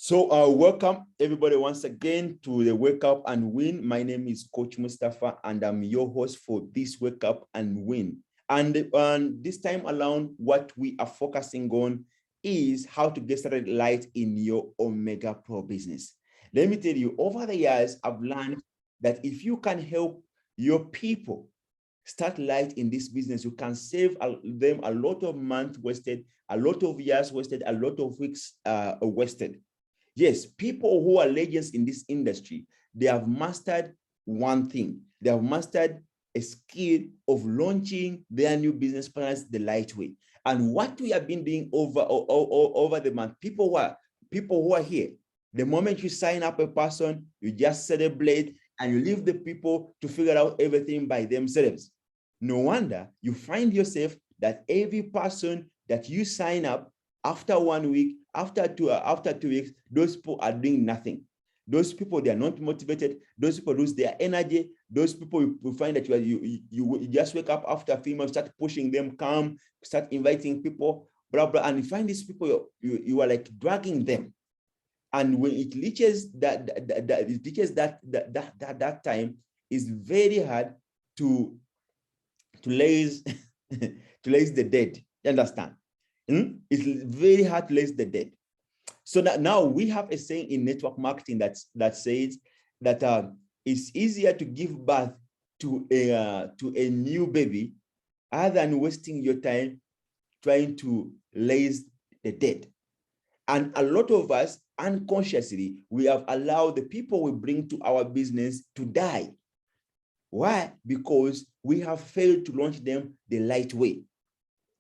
Welcome everybody once again to the Wake Up and Win. My name is Coach Mustafa and I'm your host for this Wake Up and Win. And this time around, what we are focusing on is how to get started light in your Omegapro business. Let me tell you, over the years, I've learned that if you can help your people start light in this business, you can save them a lot of months wasted, a lot of years wasted, a lot of weeks wasted. Yes, people who are legends in this industry, they have mastered one thing. They have mastered a skill of launching their new business plans the right way. And what we have been doing over the month, people who are here, the moment you sign up a person, you just celebrate and you leave the people to figure out everything by themselves. No wonder you find yourself that every person that you sign up, after 1 week, after 2 weeks, those people are doing nothing. Those people, they are not motivated. Those people lose their energy. Those people, you find that you just wake up after a few months, start pushing them, come, start inviting people, blah, blah. And you find these people, you are like dragging them. And when it reaches that time, it's very hard to raise the dead. You understand? It's very hard to raise the dead. So that now we have a saying in network marketing that says that it's easier to give birth to a new baby other than wasting your time trying to raise the dead. And a lot of us, unconsciously, we have allowed the people we bring to our business to die. Why? Because we have failed to launch them the right way.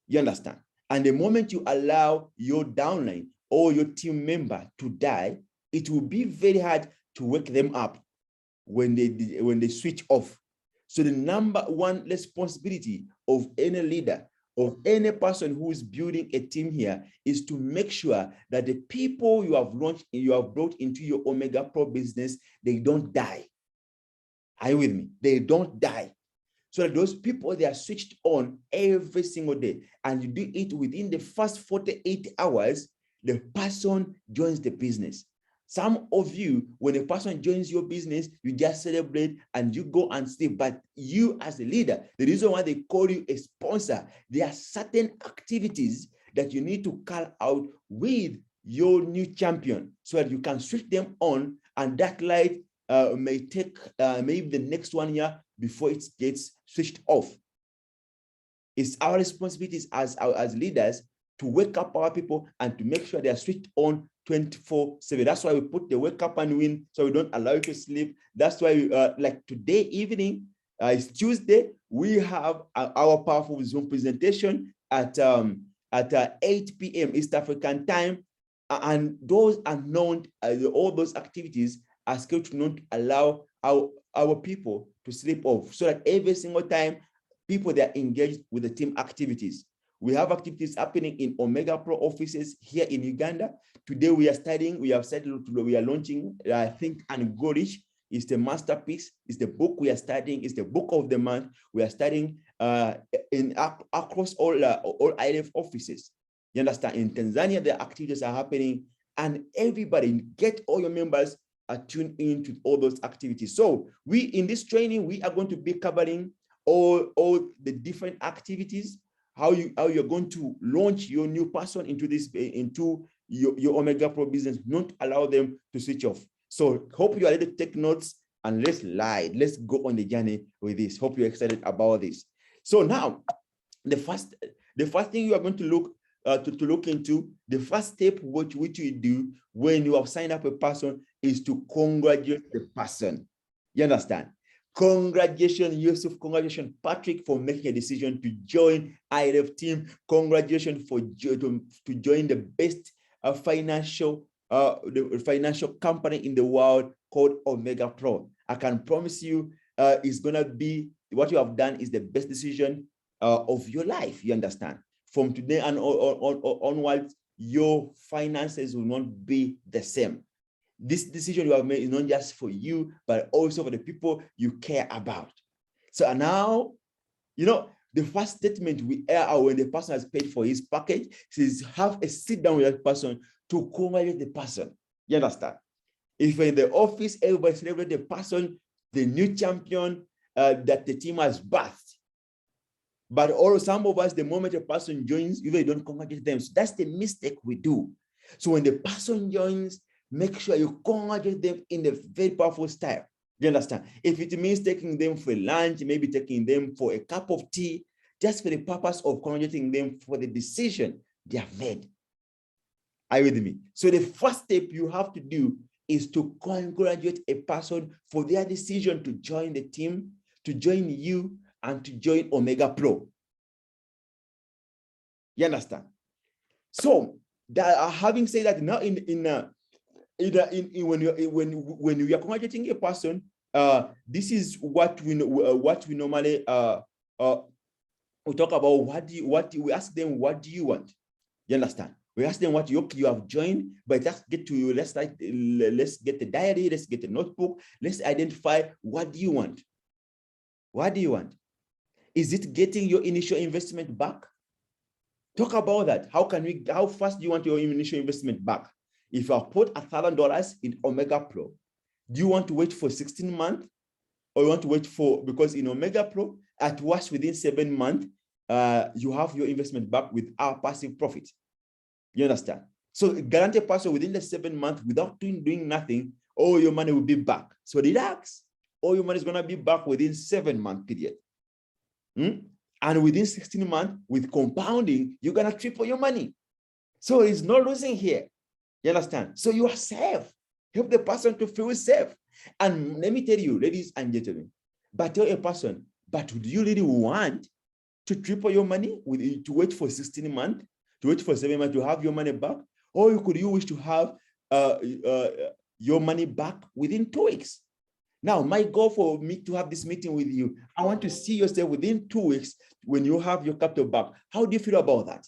You understand? And the moment you allow your downline or your team member to die, it will be very hard to wake them up when they switch off. So the number one responsibility of any leader, of any person who is building a team here, is to make sure that the people you have brought into your Omegapro business, they don't die. Are you with me? They don't die. So that those people, they are switched on every single day. And you do it within the first 48 hours, the person joins the business. Some of you, when a person joins your business, you just celebrate and you go and sleep. But you as a leader, the reason why they call you a sponsor, there are certain activities that you need to call out with your new champion so that you can switch them on, and that light may take maybe the next 1 year before it gets switched off. It's our responsibilities as leaders to wake up our people and to make sure they are switched on 24/7. That's why we put the Wake Up and Win, so we don't allow you to sleep. That's why like today evening, it's Tuesday, we have our powerful Zoom presentation at 8 p.m. East African time. And those are known, all those activities are scheduled to not allow our people to sleep off, so that every single time people, they are engaged with the team activities. We have activities happening in Omegapro offices here in Uganda. Today we are launching Think and Go Rich. It's the masterpiece. It's the book we are studying. It's the book of the month. We are studying across all ILF offices. You understand? In Tanzania, the activities are happening, and everybody, get all your members are tuned into all those activities. So in this training, we are going to be covering all the different activities, how you're going to launch your new person into your Omegapro business, not allow them to switch off. So hope you are ready to take notes, and let's go on the journey with this. Hope you're excited about this. So now, the first thing you are going to look into, the first step which you do when you have signed up a person, is to congratulate the person. You understand? Congratulations, Yusuf. Congratulations, Patrick, for making a decision to join IRF team. Congratulations to join the best financial company in the world called Omegapro. I can promise you, it's gonna be, what you have done is the best decision of your life. You understand? From today and onwards, your finances will not be the same. This decision you have made is not just for you, but also for the people you care about. So now, the first statement we air out when the person has paid for his package is have a sit down with that person to congratulate the person. You understand? If you're in the office, everybody celebrate the person, the new champion that the team has birthed. But all some of us, the moment a person joins, you don't congratulate them. So that's the mistake we do. So when the person joins, make sure you congratulate them in a very powerful style. You understand? If it means taking them for lunch, maybe taking them for a cup of tea, just for the purpose of congratulating them for the decision they have made. Are you with me? So the first step you have to do is to congratulate a person for their decision to join the team, to join you, and to join Omegapro. You understand? So having said that, now when we are congratulating a person, this is what we normally we talk about. We ask them, what do you want? You understand? We ask them what you have joined, but let's get the diary, let's get the notebook, let's identify what do you want. What do you want? Is it getting your initial investment back? Talk about that. How fast do you want your initial investment back? If you have put $1,000 in Omegapro, do you want to wait for 16 months? Or you want to wait because in Omegapro, at worst within 7 months, you have your investment back with our passive profit. You understand? So guarantee person within the 7 months, without doing nothing, all your money will be back. So relax. All your money is going to be back within 7-month period. And within 16 months, with compounding, you're going to triple your money. So it's no losing here. You understand? So you are safe. Help the person to feel safe. And let me tell you, ladies and gentlemen, but tell a person, but do you really want to triple your money, to wait for 16 months, to wait for 7 months to have your money back? Or could you wish to have your money back within 2 weeks? Now, my goal for me to have this meeting with you, I want to see yourself within 2 weeks when you have your capital back. How do you feel about that?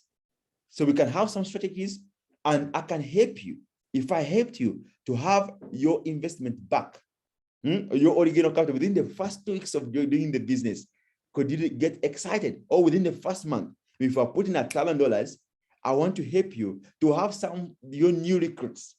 So we can have some strategies, and I can help you. If I helped you to have your investment back, your original capital within the first 2 weeks of doing the business, could you get excited? Or within the first month, if I put in $1,000, I want to help you to have your new recruits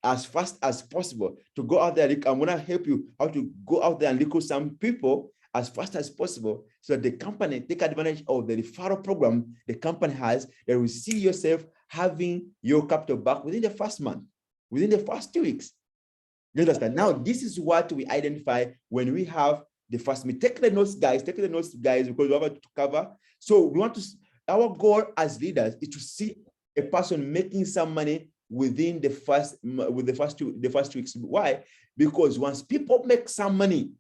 as fast as possible to go out there. I'm going to help you how to go out there and recruit some people as fast as possible so that the company take advantage of the referral program the company has, that will see yourself having your capital back within the first month, within the first 2 weeks. You understand? Now, this is what we identify when we have the first meeting. Take the notes, guys, because we have to cover. So we want to, our goal as leaders is to see a person making some money within the first 2 weeks. Why? Because once people make some money,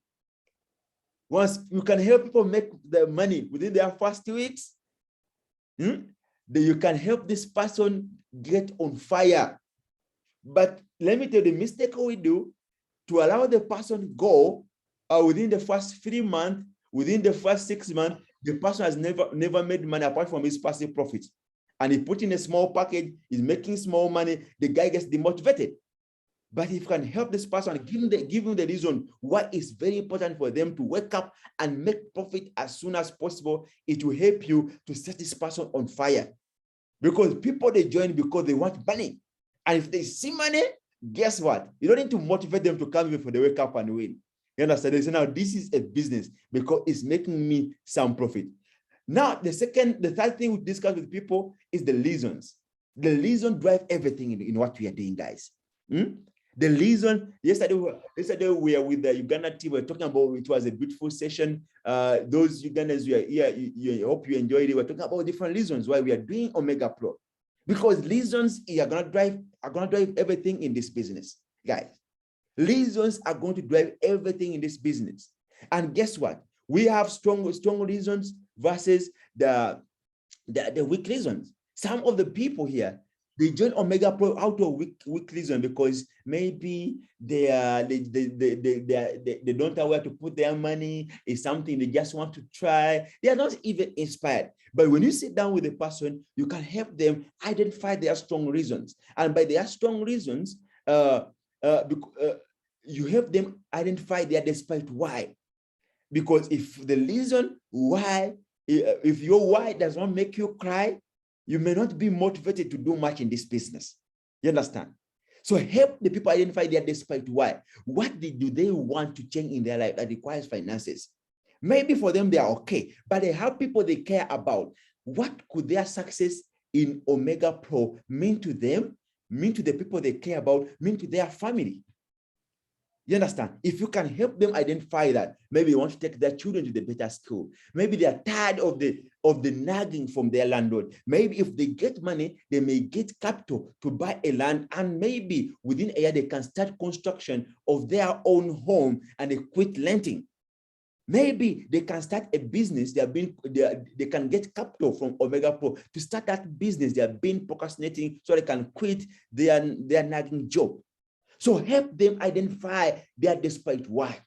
once you can help people make the money within their first 2 weeks, then you can help this person get on fire. But let me tell you the mistake we do, to allow the person go within the first 3 months, within the first 6 months, the person has never made money apart from his passive profit. And he put in a small package, he's making small money, the guy gets demotivated. But if you can help this person, give him the reason what is very important for them to wake up and make profit as soon as possible, it will help you to set this person on fire. Because people, they join because they want money. And if they see money, guess what? You don't need to motivate them to come before they wake up and win. You understand? They say, now this is a business because it's making me some profit. Now, the third thing we discuss with people is the reasons. The reason drive everything in what we are doing, guys. The reason, yesterday we were with the Uganda team, we were talking about, it was a beautiful session. Those Ugandans who are here, I hope you enjoyed it. We're talking about different reasons why we are doing Omegapro. Because reasons are gonna drive everything in this business, guys. Reasons are going to drive everything in this business. And guess what? We have strong reasons versus the weak reasons. Some of the people here, they join Omegapro out of weak reason because maybe they don't know where to put their money. It's something they just want to try. They are not even inspired. But when you sit down with a person, you can help them identify their strong reasons. And by their strong reasons, you help them identify their despite why. Because if the reason why, if your why does not make you cry, you may not be motivated to do much in this business. You understand? So help the people identify their despite why. What do they want to change in their life that requires finances? Maybe for them, they are okay, but they have people they care about. What could their success in Omegapro mean to them, mean to the people they care about, mean to their family? You understand? If you can help them identify that, maybe they want to take their children to the better school. Maybe they are tired of the nagging from their landlord. Maybe if they get money, they may get capital to buy a land, and maybe within a year they can start construction of their own home and they quit renting. Maybe they can start a business. They can get capital from Omegapro to start that business. They have been procrastinating so they can quit their nagging job. So help them identify their despite why.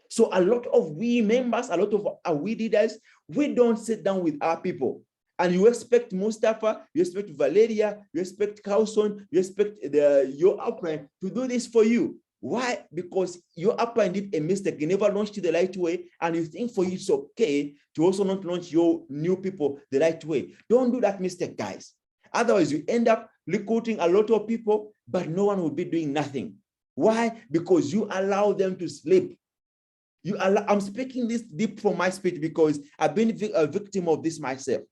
So a lot of we members, a lot of our we leaders, we don't sit down with our people. And you expect Mustafa, you expect Valeria, you expect Carlson, you expect your upline to do this for you. Why? Because your upline did a mistake. You never launched it the right way, and you think for you it's okay to also not launch your new people the right way. Don't do that mistake, guys. Otherwise, you end up recruiting a lot of people, but no one will be doing nothing. Why? Because you allow them to sleep. I'm speaking this deep from my spirit because I've been a victim of this myself.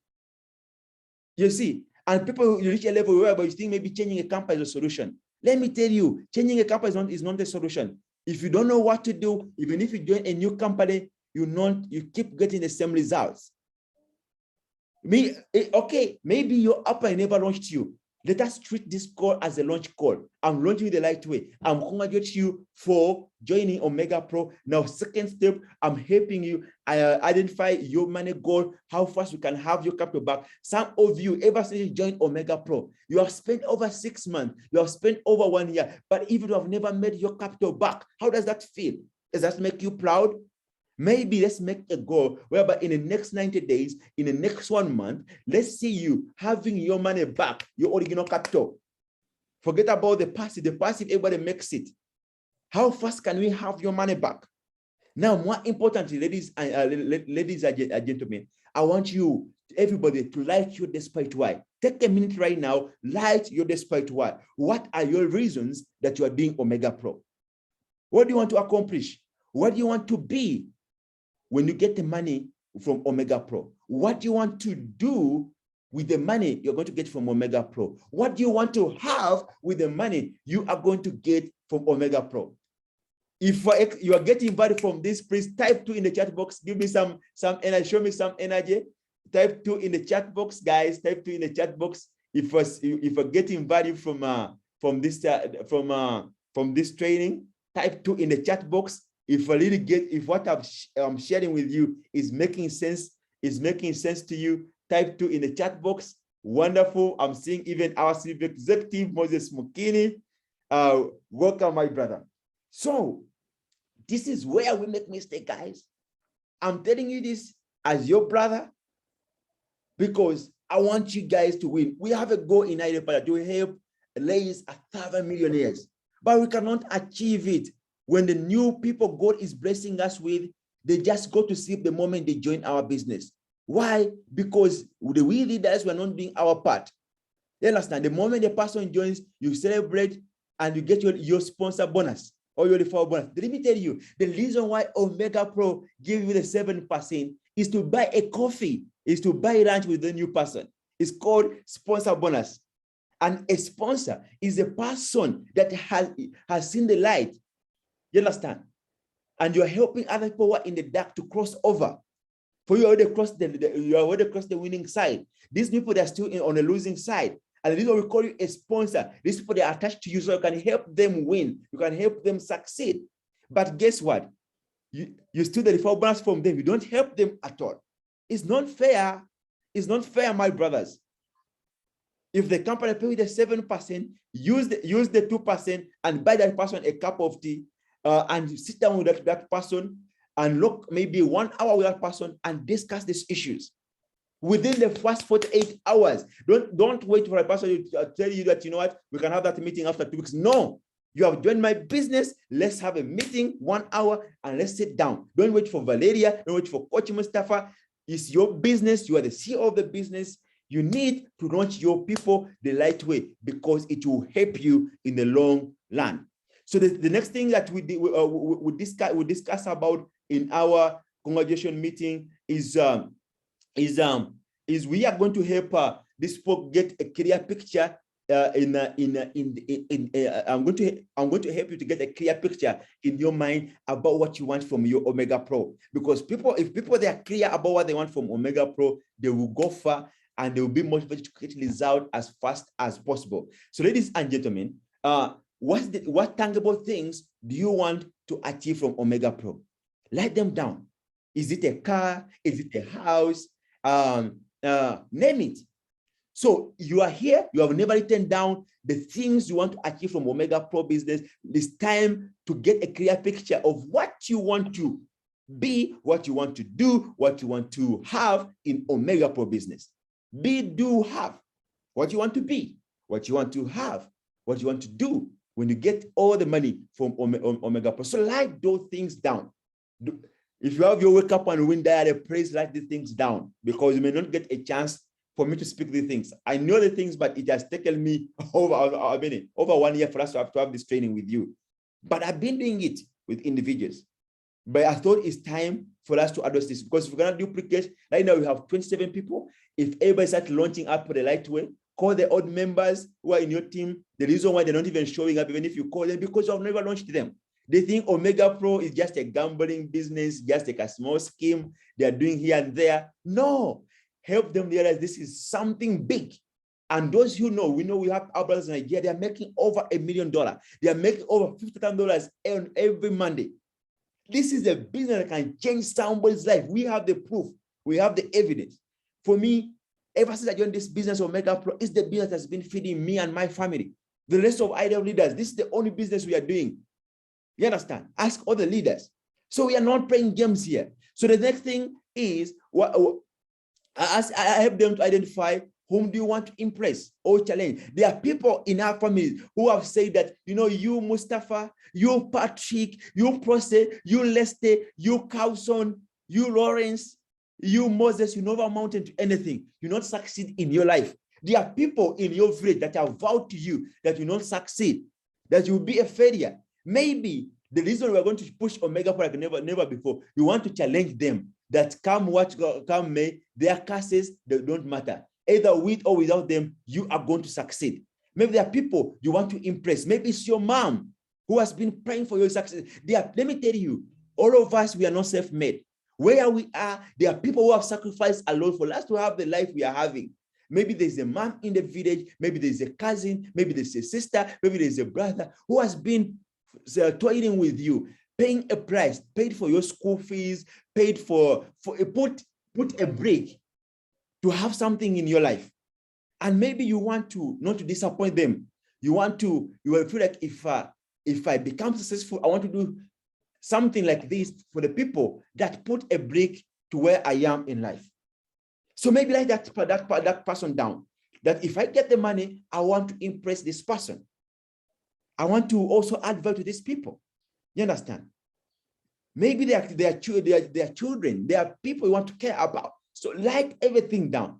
You see, and people, you reach a level where you think maybe changing a company is a solution. Let me tell you, changing a company is not a solution. If you don't know what to do, even if you join a new company, you keep getting the same results. Okay, maybe your upline never launched you. Let us treat this call as a launch call. I'm launching you the right way. I'm congratulating you for joining Omegapro. Now, second step, I'm helping you identify your money goal, how fast you can have your capital back. Some of you, ever since you joined Omegapro, you have spent over 6 months, you have spent over 1 year, but even you have never made your capital back, how does that feel? Does that make you proud? Maybe let's make a goal whereby in the next 90 days, in the next 1 month, let's see you having your money back, your original capital. Forget about the passive. The passive, everybody makes it. How fast can we have your money back? Now, more importantly, ladies and gentlemen, I want you, everybody, to write your despite why. Take a minute right now, write your despite why. What are your reasons that you are doing Omegapro? What do you want to accomplish? What do you want to be when you get the money from Omegapro? What do you want to do with the money you're going to get from Omegapro? What do you want to have with the money you are going to get from Omegapro? If you are getting value from this, please type 2 in the chat box. Give me some energy. Show me some energy. Type 2 in the chat box, guys. Type 2 in the chat box. If you're getting value from this training, type 2 in the chat box. If what I'm sharing with you is making sense to you, type 2 in the chat box. Wonderful. I'm seeing even our chief executive, Moses Mukini. Welcome, my brother. So this is where we make mistakes, guys. I'm telling you this as your brother because I want you guys to win. We have a goal in Nigeria to help raise 1,000 millionaires, but we cannot achieve it when the new people God is blessing us with, they just go to sleep the moment they join our business. Why? Because we leaders were not doing our part. You understand? The moment the person joins, you celebrate and you get your sponsor bonus or your referral bonus. Let me tell you, the reason why Omegapro give you the 7% is to buy a coffee, is to buy lunch with the new person. It's called sponsor bonus. And a sponsor is a person that has seen the light. You understand? And you're helping other people who are in the dark to cross over. For you already crossed the winning side. These people, they're still on the losing side. And this is what we call you a sponsor. These people, they are attached to you so you can help them win. You can help them succeed. But guess what? You steal the referral bonus from them. You don't help them at all. It's not fair. It's not fair, my brothers. If the company pay you the 7%, use the 2% and buy that person a cup of tea and sit down with that person and look maybe 1 hour with that person and discuss these issues. Within the first 48 hours, don't wait for a person to tell you that, you know what, we can have that meeting after 2 weeks. No, you have joined my business. Let's have a meeting, 1 hour, and let's sit down. Don't wait for Valeria. Don't wait for Coach Mustafa. It's your business. You are the CEO of the business. You need to launch your people the right way because it will help you in the long run. So the next thing that we discuss about in our congregation meeting is we are going to help this folk get a clear picture. I'm going to help you to get a clear picture in your mind about what you want from your Omegapro, because if people they are clear about what they want from Omegapro, they will go far and they will be motivated to get results as fast as possible. So, ladies and gentlemen, what tangible things do you want to achieve from Omegapro? Write them down. Is it a car? Is it a house? Name it. So you are here, you have never written down the things you want to achieve from Omegapro business. It's time to get a clear picture of what you want to be, what you want to do, what you want to have in Omegapro business. Be, do, have. What you want to be, what you want to have, what you want to do when you get all the money from Omegapro. So write those things down. If you have your wake up and win diary, please write these things down, because you may not get a chance for me to speak the things. I know the things, but it has taken me over 1 year for us to have this training with you. But I've been doing it with individuals. But I thought it's time for us to address this, because if we're going to duplicate, right now we have 27 people. If everybody starts launching up the right way, call the odd members who are in your team. The reason why they're not even showing up, even if you call them, because you have never launched them. They think Omegapro is just a gambling business, just like a small scheme they are doing here and there. No. Help them realize this is something big. And those who know, we have our brothers in Nigeria, they are making over $1 million. They are making over $50,000 every Monday. This is a business that can change somebody's life. We have the proof. We have the evidence. For me, ever since I joined this business of Omegapro, it's the business that's been feeding me and my family. The rest of IDF leaders, this is the only business we are doing. You understand? Ask other leaders. So we are not playing games here. So the next thing is, I help them to identify whom do you want to impress or challenge. There are people in our family who have said that, you Mustafa, you Patrick, you Prose, you Leste, you Carlson, you Lawrence, you Moses, you never amounted to anything. You not succeed in your life. There are people in your village that have vowed to you that you not succeed, that you will be a failure. Maybe the reason we're going to push Omegapro like never before, you want to challenge them that come what come may, their curses, they don't matter. Either with or without them, you are going to succeed. Maybe there are people you want to impress. Maybe it's your mom who has been praying for your success. Let me tell you, all of us, we are not self-made. Where we are, there are people who have sacrificed a lot for us to have the life we are having. Maybe there's a mom in the village, maybe there's a cousin, maybe there's a sister, maybe there's a brother who has been toiling with you, paying a price, paid for your school fees, paid for put a break to have something in your life. And maybe you want to not to disappoint them. You will feel like if I become successful, I want to do something like this for the people that put a break to where I am in life. So maybe like that person down, that if I get the money, I want to impress this person. I want to also add value to these people. You understand? Maybe they are children. They are people you want to care about. So write everything down,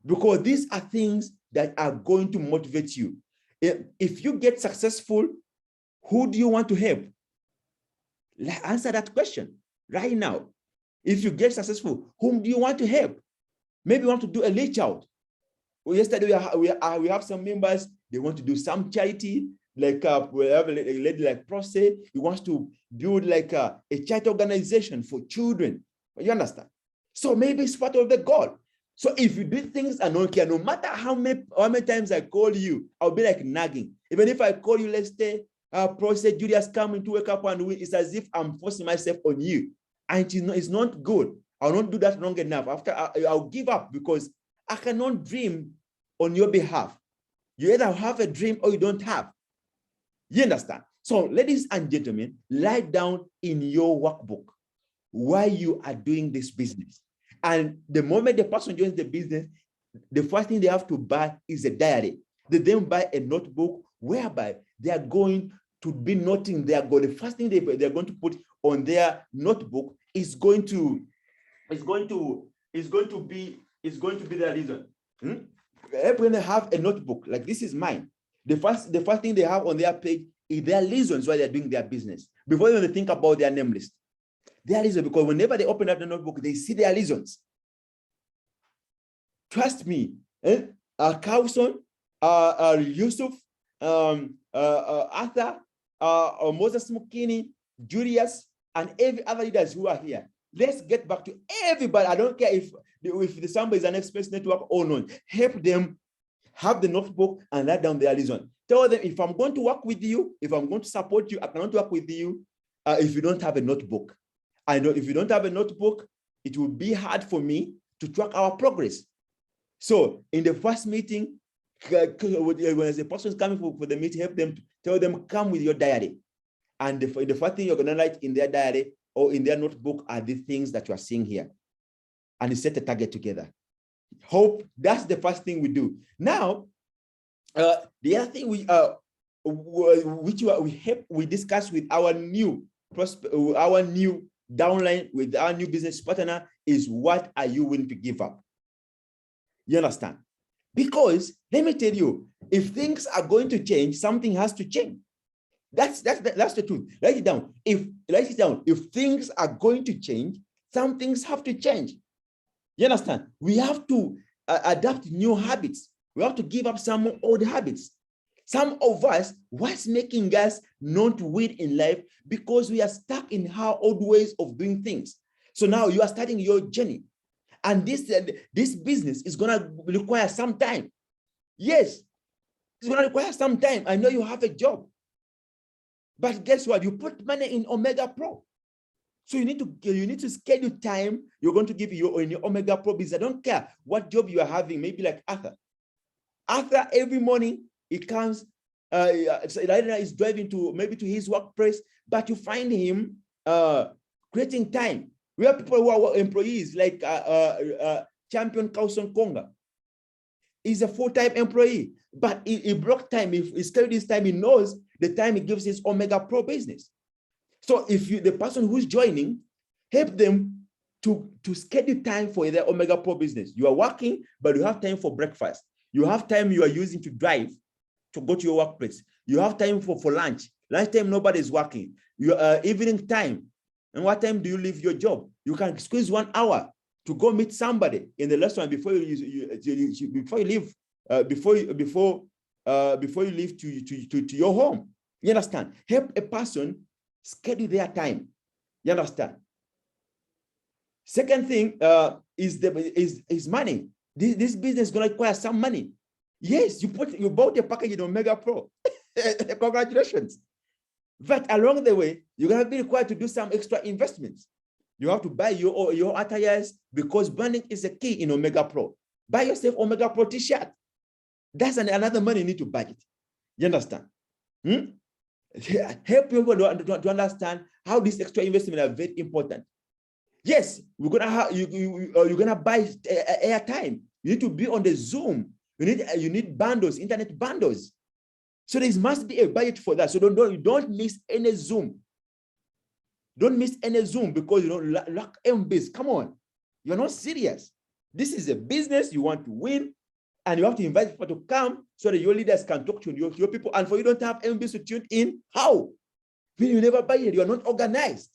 because these are things that are going to motivate you. If you get successful, who do you want to help? Answer that question right now. If you get successful, whom do you want to help? Maybe you want to do a reach out. Well, yesterday we have some members, they want to do some charity, like we have a lady like Prose, he wants to build like a charity organization for children. You understand? So maybe it's part of the goal. So if you do things and don't care, no matter how many times I call you, I'll be like nagging. Even if I call you, let's say, Prose, Julius coming to wake up and win, it's as if I'm forcing myself on you. And it's not good. I'll not do that long enough. After I'll give up, because I cannot dream on your behalf. You either have a dream or you don't have. You understand? So, ladies and gentlemen, write down in your workbook why you are doing this business. And the moment the person joins the business, the first thing they have to buy is a diary. They then buy a notebook whereby they are going to be noting their goal. The first thing they're going to put on their notebook is going to be the reason. Help them have a notebook. Like this is mine. The first thing they have on their page is their reasons why they're doing their business. Before they think about their name list. Their reason, because whenever they open up the notebook, they see their reasons. Trust me, Carlson, Yusuf, Arthur, Moses Mukini, Julius, and every other leaders who are here. Let's get back to everybody. I don't care if somebody is an express network or not. Help them have the notebook and write down their reason. Tell them, if I'm going to work with you, if I'm going to support you, I cannot work with you if you don't have a notebook. I know if you don't have a notebook, it will be hard for me to track our progress. So in the first meeting, when the person is coming for the meeting, help them, tell them, come with your diary. And the first thing you're going to write in their diary or in their notebook are the things that you are seeing here. And you set a target together. Hope that's the first thing we do. Now, the other thing we discuss with our new downline, with our new business partner, is what are you willing to give up? You understand? Because let me tell you, if things are going to change, something has to change. That's the truth. Write it down. If things are going to change, some things have to change. You understand? We have to adapt new habits. We have to give up some old habits. Some of us, what's making us not win in life? Because we are stuck in our old ways of doing things. So now you are starting your journey. And this business is going to require some time. Yes, it's going to require some time. I know you have a job. But guess what? You put money in Omegapro. So you need to schedule time you're going to give you in your Omegapro business. I don't care what job you are having, maybe like Arthur. Arthur, every morning, he comes, right now he's driving to his workplace, but you find him creating time. We have people who are employees like Champion Carlson Konga. He's a full-time employee, but he blocked time. If he scheduled his time, he knows the time he gives his Omegapro business. So if the person who's joining, help them to schedule time for their Omegapro business. You are working, but you have time for breakfast. You have time you are using to drive to go to your workplace. You have time for lunch. Lunchtime, nobody is working. Evening time. And what time do you leave your job? You can squeeze 1 hour to go meet somebody in the restaurant before you leave. Before you leave to your home. You understand? Help a person schedule their time. You understand? Second thing is money. This business is going to require some money. Yes, you bought a package in Omegapro. Congratulations. But along the way, you're going to be required to do some extra investments. You have to buy your attires because branding is a key in Omegapro. Buy yourself Omegapro t-shirt. That's another money you need to budget. You understand? Help people to understand how these extra investments are very important. Yes, we're gonna have you're gonna buy airtime. You need to be on the Zoom. You need bundles, internet bundles. So there must be a budget for that. So don't miss any Zoom. Don't miss any Zoom because you don't lack MBs. Come on, you're not serious. This is a business you want to win, and you have to invite people to come so that your leaders can talk to your people. And for you don't have MBs to tune in, how? You never buy it. You're not organized.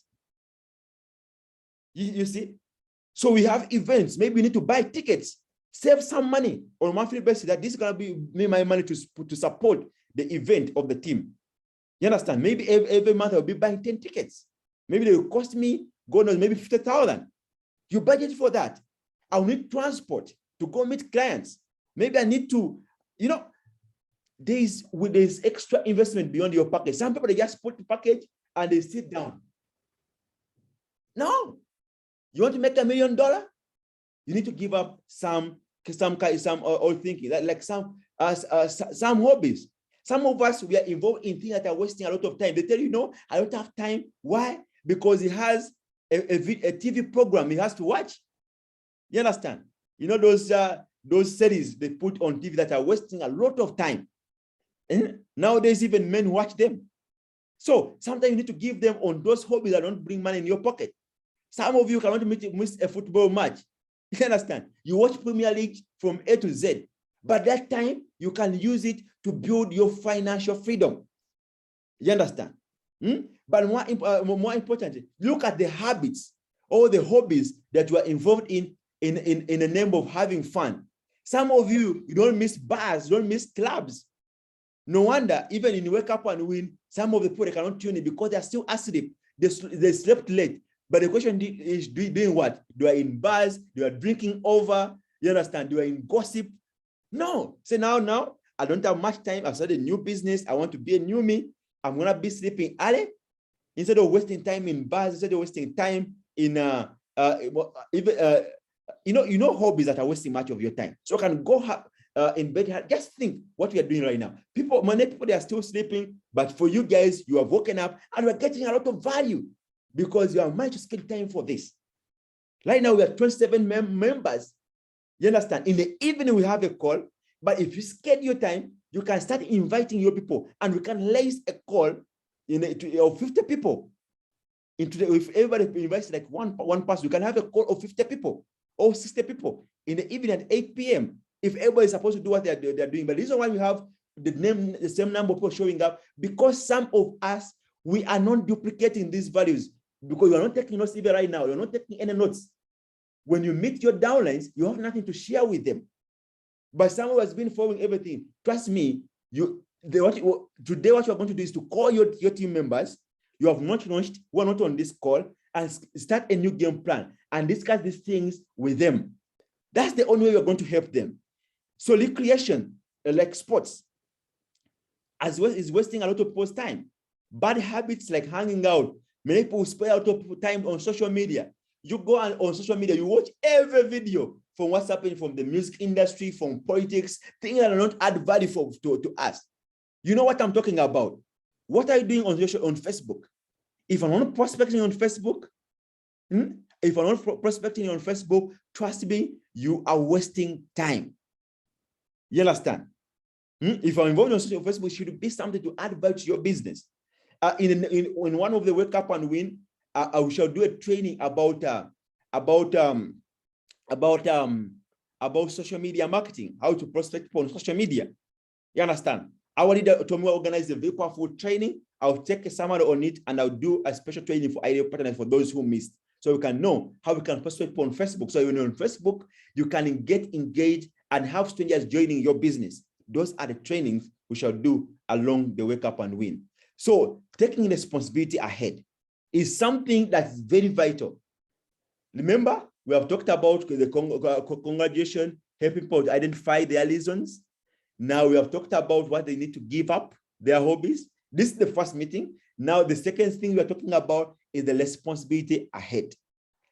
You see? So we have events. Maybe you need to buy tickets. Save some money on a monthly basis that this is going to be my money to support the event of the team. You understand? Maybe every month I'll be buying 10 tickets. Maybe they will cost me, God knows, maybe 50,000. You budget for that. I'll need transport to go meet clients. Maybe I need to, there's extra investment beyond your package. Some people, they just put the package and they sit down. No. You want to make $1 million? You need to give up some old thinking, like some hobbies. Some of us, we are involved in things that are wasting a lot of time. They tell you, no, I don't have time. Why? Because he has a TV program he has to watch. You understand? You know those series they put on TV that are wasting a lot of time. And nowadays, even men watch them. So sometimes you need to give them on those hobbies that don't bring money in your pocket. Some of you cannot miss a football match. You understand? You watch Premier League from A to Z. But that time, you can use it to build your financial freedom. You understand? But more importantly, look at the habits or the hobbies that you are involved in the name of having fun. Some of you don't miss bars, you don't miss clubs. No wonder, even in Wake Up and Win, some of the people, they cannot tune in because they're still asleep. They slept late. But the question is doing what? They are in bars, they are drinking over, you understand? They are in gossip. No. Say now, I don't have much time. I've started a new business. I want to be a new me. I'm going to be sleeping early instead of wasting time in bars, instead of wasting time in, hobbies that are wasting much of your time. So I can go in bed. Just think what we are doing right now. Many people, they are still sleeping, but for you guys, you have woken up and we're getting a lot of value because you have managed to schedule time for this. Right now, we are 27 members. You understand? In the evening, we have a call, but if you schedule time, you can start inviting your people, and we can raise a call of 50 people. If everybody invites like one person, you can have a call of 50 people or 60 people in the evening at 8 p.m. If everybody is supposed to do what they're doing. But the reason why we have the same number of people showing up, because some of us, we are not duplicating these values, because you are not taking notes even right now. You're not taking any notes. When you meet your downlines, you have nothing to share with them. But someone who has been following everything, trust me, today what you're going to do is to call your team members. You have not launched, we're not on this call, and start a new game plan and discuss these things with them. That's the only way you're going to help them. So recreation, like sports, as well, is wasting a lot of people's time. Bad habits like hanging out. Many people spend a lot of time on social media. You go on social media, you watch every video from what's happening from the music industry, from politics, things that are not add value to us. You know what I'm talking about? What are you doing on Facebook? If I'm not prospecting on Facebook, trust me, you are wasting time. You understand? If I'm involved on Facebook, it should be something to add value to your business. In one of the Wake Up and Win, we shall do a training about social media marketing, how to prospect on social media. You understand? Our leader Tommy will organize a very powerful training. I'll take a summary on it, and I'll do a special training for ideal partners for those who missed, so we can know how we can prospect on Facebook. So on Facebook, you can get engaged and have strangers joining your business. Those are the trainings we shall do along the Wake Up and Win. So taking responsibility ahead is something that's very vital. Remember, we have talked about the congregation, helping people to identify their reasons. Now we have talked about what they need to give up, their hobbies. This is the first meeting. Now the second thing we are talking about is the responsibility ahead.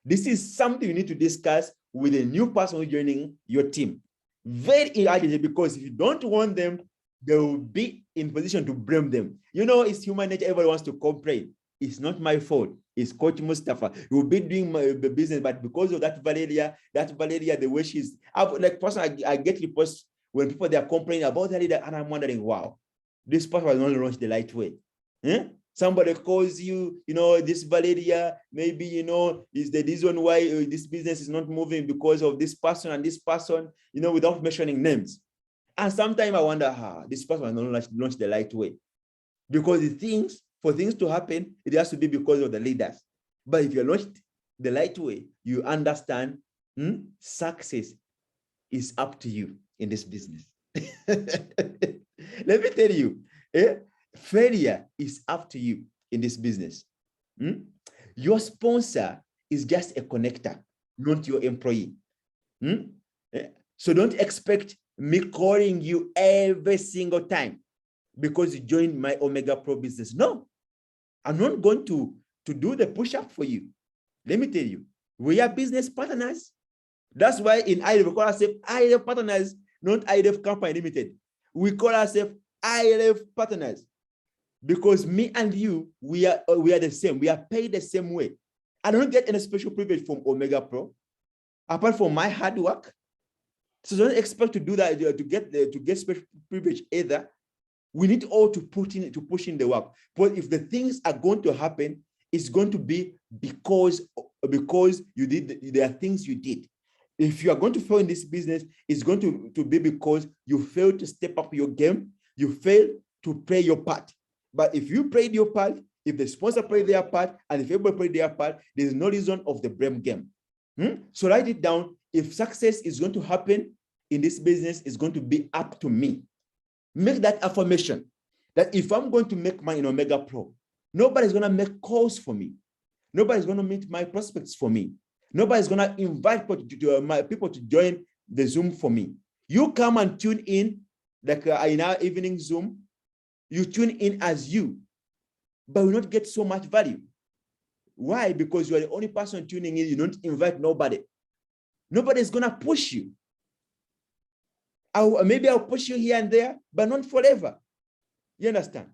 This is something you need to discuss with a new person who's joining your team. Very urgent, because if you don't want them, they will be in position to blame them. You know, it's human nature. Everyone wants to complain. It's not my fault. It's Coach Mustafa. You will be doing the business, but because of that Valeria, the way she's, like, personally, I get reports when people, they are complaining about the leader, and I'm wondering, wow, this person was not launched the right way. Somebody calls you, this Valeria, maybe, is the reason why this business is not moving because of this person and this person, without mentioning names. And sometimes I wonder, this person was not launched the right way. Because for things to happen, it has to be because of the leaders. But if you're launched the right way, you understand, success is up to you in this business. Let me tell you, failure is up to you in this business. Your sponsor is just a connector, not your employee. So don't expect me calling you every single time because you joined my Omegapro business. No, I'm not going to do the push-up for you. Let me tell you, we are business partners. That's why in IREF, we call ourselves IREF partners, not IREF Company Limited. We call ourselves IREF partners because me and you, we are the same. We are paid the same way. I don't get any special privilege from Omegapro, apart from my hard work. So don't expect to do that to get special privilege either. We need all to push in the work. But if the things are going to happen, it's going to be because you did. There are things you did. If you are going to fail in this business, it's going to be because you fail to step up your game. You fail to play your part. But if you played your part, if the sponsor played their part, and if everybody played their part, there's no reason of the blame game. So write it down. If success is going to happen in this business, it's going to be up to me. Make that affirmation that if I'm going to make money in Omegapro, nobody's going to make calls for me. Nobody's going to meet my prospects for me. Nobody's going to invite my people to join the Zoom for me. You come and tune in, like in our evening Zoom, you tune in as you, but will not get so much value. Why? Because you are the only person tuning in. You don't invite nobody. Nobody's going to push you. Maybe I'll push you here and there, but not forever. You understand?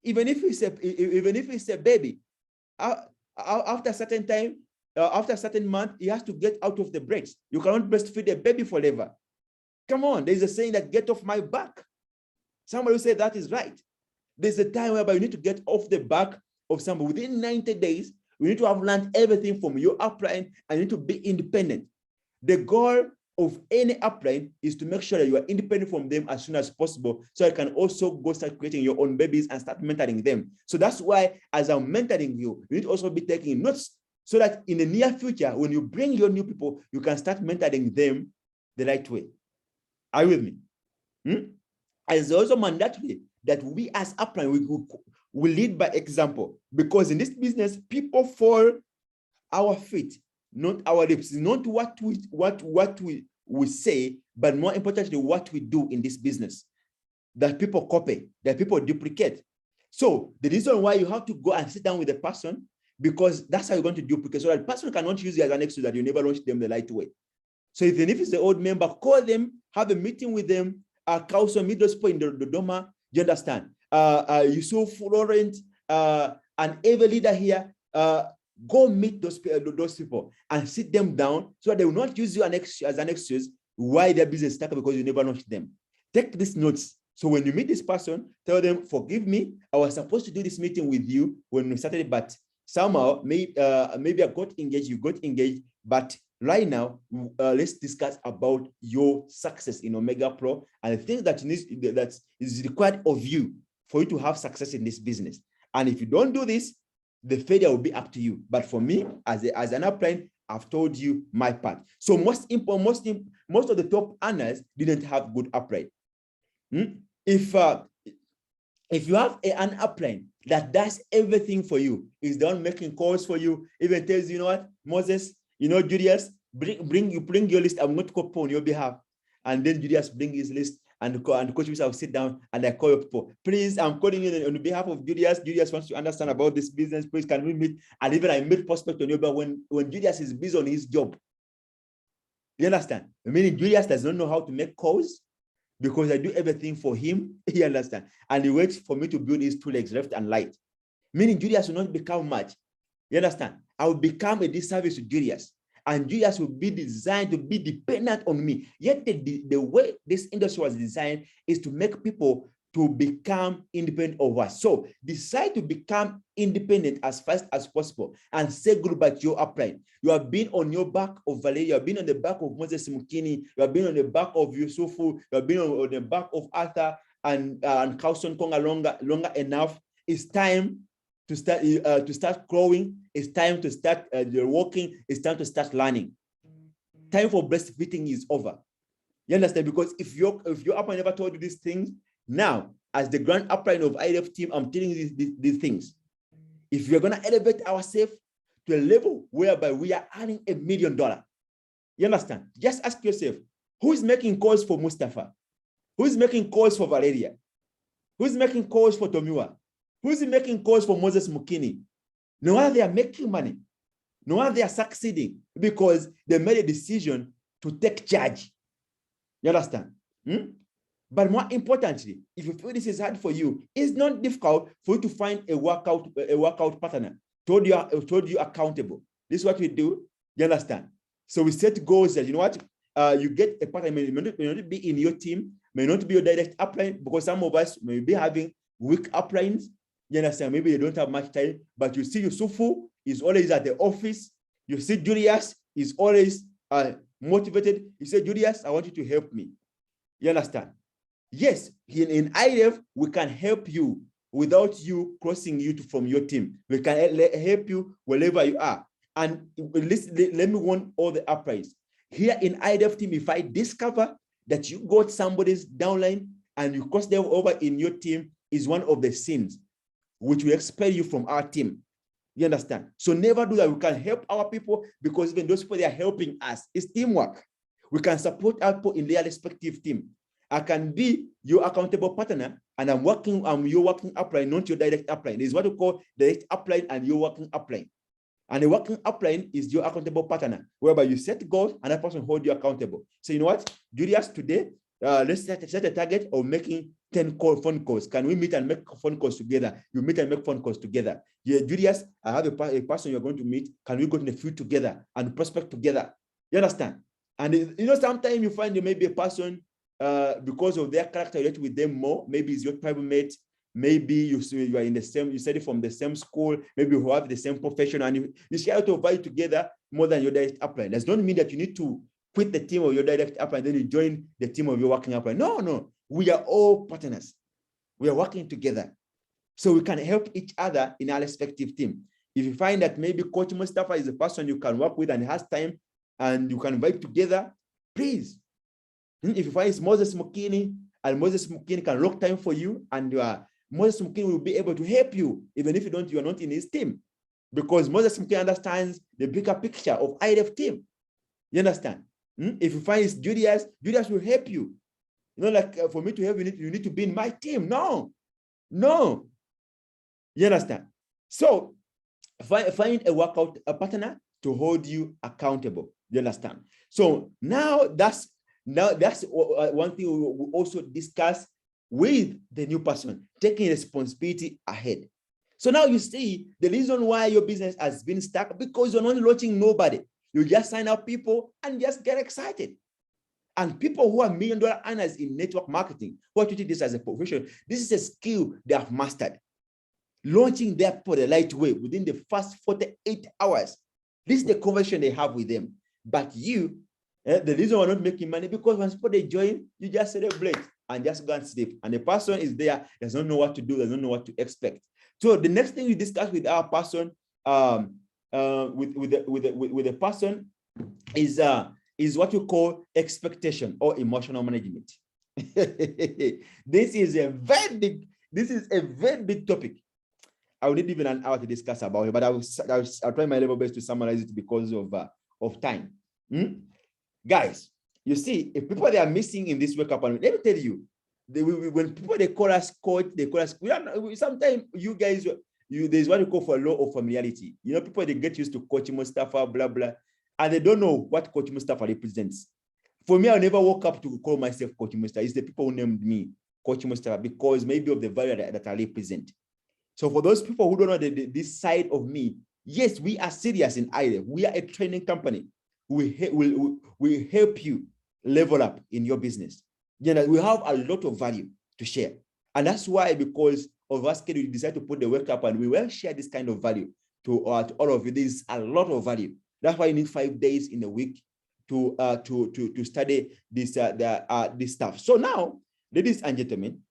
Even if it's a baby, after a certain time, after a certain month, he has to get out of the breast. You cannot breastfeed a baby forever. Come on, there's a saying that get off my back. Somebody will say that is right. There's a time whereby you need to get off the back of somebody. Within 90 days, you need to have learned everything from your upline and you need to be independent. The goal of any upline is to make sure that you are independent from them as soon as possible, so you can also go start creating your own babies and start mentoring them. So that's why, as I'm mentoring you, you need to also be taking notes so that in the near future, when you bring your new people, you can start mentoring them the right way. Are you with me? And it's also mandatory that we as upline, we lead by example, because in this business, people follow our feet, not our lips, not what we say, but more importantly, what we do in this business. That people copy, that people duplicate. So the reason why you have to go and sit down with the person, because that's how you're going to duplicate, so that the person cannot use you as an excuse that you never launch them the right way. So even if it's the old member, call them, have a meeting with them, counsel, meet those people in the Dodoma. You understand? Yusuf, Laurent, and every leader here, go meet those people and sit them down so that they will not use you as an excuse why their business stuck because you never launched them. Take these notes. So when you meet this person, tell them, forgive me, I was supposed to do this meeting with you when we started, but somehow maybe I got engaged, you got engaged, but right now, let's discuss about your success in Omegapro and the things that is required of you for you to have success in this business. And if you don't do this, the failure will be up to you. But for me, as an upline, I've told you my part. So most of the top earners didn't have good upline. If you have an upline that does everything for you, is the one making calls for you, even tells you know what, Moses, you know, Julius, bring your list. I'm going to call on your behalf. And then Julius bring his list, and Coach will sit down and I call your people. Please, I'm calling you on behalf of Julius. Julius wants to understand about this business. Please, can we meet? And even I meet prospect on your behalf when Julius is busy on his job. You understand? Meaning Julius does not know how to make calls because I do everything for him. You understand? And he waits for me to build his two legs, left and right. Meaning Julius will not become much. You understand? I will become a disservice to Julius. And Julius will be designed to be dependent on me. Yet the way this industry was designed is to make people to become independent of us. So decide to become independent as fast as possible and say goodbye to your upline. You have been on your back of Valeria, you have been on the back of Moses Mukini, you have been on the back of Yusufu, you have been on the back of Arthur and Carlson Konga longer enough. It's time to start growing. It's time to start working. It's time to start learning. Time for breastfeeding is over. You understand? Because if your upline never told you these things, now as the grand upline of IDF team, I'm telling you these things. If we're gonna elevate ourselves to a level whereby we are earning $1 million, you understand? Just ask yourself, who is making calls for Mustafa? Who is making calls for Valeria? Who is making calls for Tomiwa? Who's making calls for Moses Mukini? No wonder they are making money. No wonder they are succeeding because they made a decision to take charge. You understand? But more importantly, if you feel this is hard for you, it's not difficult for you to find a workout partner. Told you accountable. This is what we do. You understand? So we set goals that, you know what? You get a partner, may not be in your team, may not be your direct upline, because some of us may be having weak uplines. You understand? Maybe they don't have much time, but you see Yusufu is always at the office. You see Julius is always motivated. He said, Julius, I want you to help me. You understand? Yes, in IDF, we can help you without you crossing you from your team. We can help you wherever you are. And let me want all the uprights. Here in IDF team, if I discover that you got somebody's downline and you cross them over in your team, is one of the sins which will expel you from our team. You understand? So never do that. We can help our people because even those people, they are helping us. It's teamwork. We can support our people in their respective team. I can be your accountable partner and you're working upline, not your direct upline. It's what we call direct upline and your working upline. And the working upline is your accountable partner, whereby you set goals and that person hold you accountable. So you know what, Julius, today, let's set a target of making 10 phone calls. Can we meet and make phone calls together? You meet and make phone calls together. Yeah, Julius, I have a person you're going to meet. Can we go to the field together and prospect together? You understand? And you know, sometimes you find there may be a person because of their character, you relate with them more. Maybe it's your tribal mate. Maybe you are in the same, you study from the same school, maybe you have the same profession, and you share to value together more than your direct upline. That doesn't mean that you need to quit the team of your direct upline, then you join the team of your working upline. No, we are all partners. We are working together. So we can help each other in our respective team. If you find that maybe Coach Mustafa is a person you can work with and has time and you can vibe together, please. If you find it's Moses Mukini and Moses Mukini can lock time for you and Moses Mukini will be able to help you, even if you are not in his team, because Moses Mukini understands the bigger picture of IDF team. You understand? If you find it's Julius will help you. You know, like for me to help, you need to be in my team. No. You understand? So find a partner to hold you accountable. You understand? So now that's one thing we will also discuss with the new person, taking responsibility ahead. So now you see the reason why your business has been stuck, because you're not launching nobody. You just sign up people and just get excited. And people who are $1 million earners in network marketing, who are treating this as a profession, this is a skill they have mastered. Launching their people the right way within the first 48 hours. This is the conversation they have with them. But you, the reason we're not making money, because when people they join, you just celebrate and just go and sleep. And the person is there, does not know what to do, does not know what to expect. So the next thing we discuss with our person, with the person is what you call expectation or emotional management. This is a very big topic. I will need even an hour to discuss about it, but I'll try my level best to summarize it because of time. Guys, you see, if people they are missing in this wake up, and let me tell you, when people they call us coach, they call us. Sometimes you guys, there's what you call for a law of familiarity. You know, people they get used to Coach Mustafa, blah blah, and they don't know what Coach Mustafa represents. For me, I never woke up to call myself Coach Mustafa. It's the people who named me Coach Mustafa because maybe of the value that I represent. So for those people who don't know this side of me, yes, we are serious in IDF. We are a training company. We help you level up in your business. You know, we have a lot of value to share. And that's why, because of our schedule, we decided to put the work up and we will share this kind of value to all of you. There's a lot of value. That's why you need 5 days in a week to study this stuff. So now, ladies and gentlemen,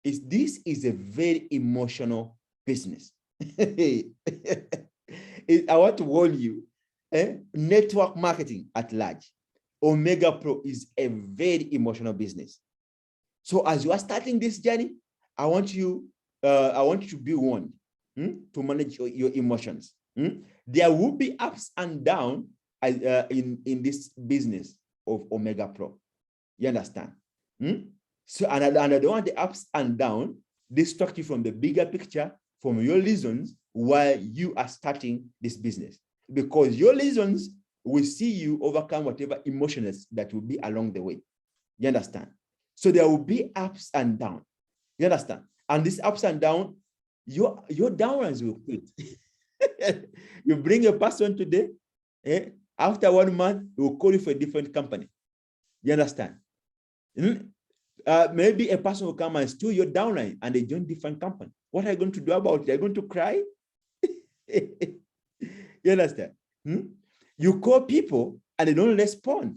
this is a very emotional business. I want to warn you, network marketing at large, Omegapro is a very emotional business. So as you are starting this journey, I want you to be warned to manage your emotions. There will be ups and downs in this business of Omegapro. You understand? So and I don't want the ups and downs distract you from the bigger picture, from your reasons why you are starting this business, because your reasons will see you overcome whatever emotions that will be along the way. You understand? So there will be ups and downs. You understand? And these ups and downs, your downlines will quit. You bring a person today, after 1 month, he will call you for a different company. You understand? Maybe a person will come and steal your downline and they join different company. What are you going to do about it? They're going to cry? You understand? You call people and they don't respond.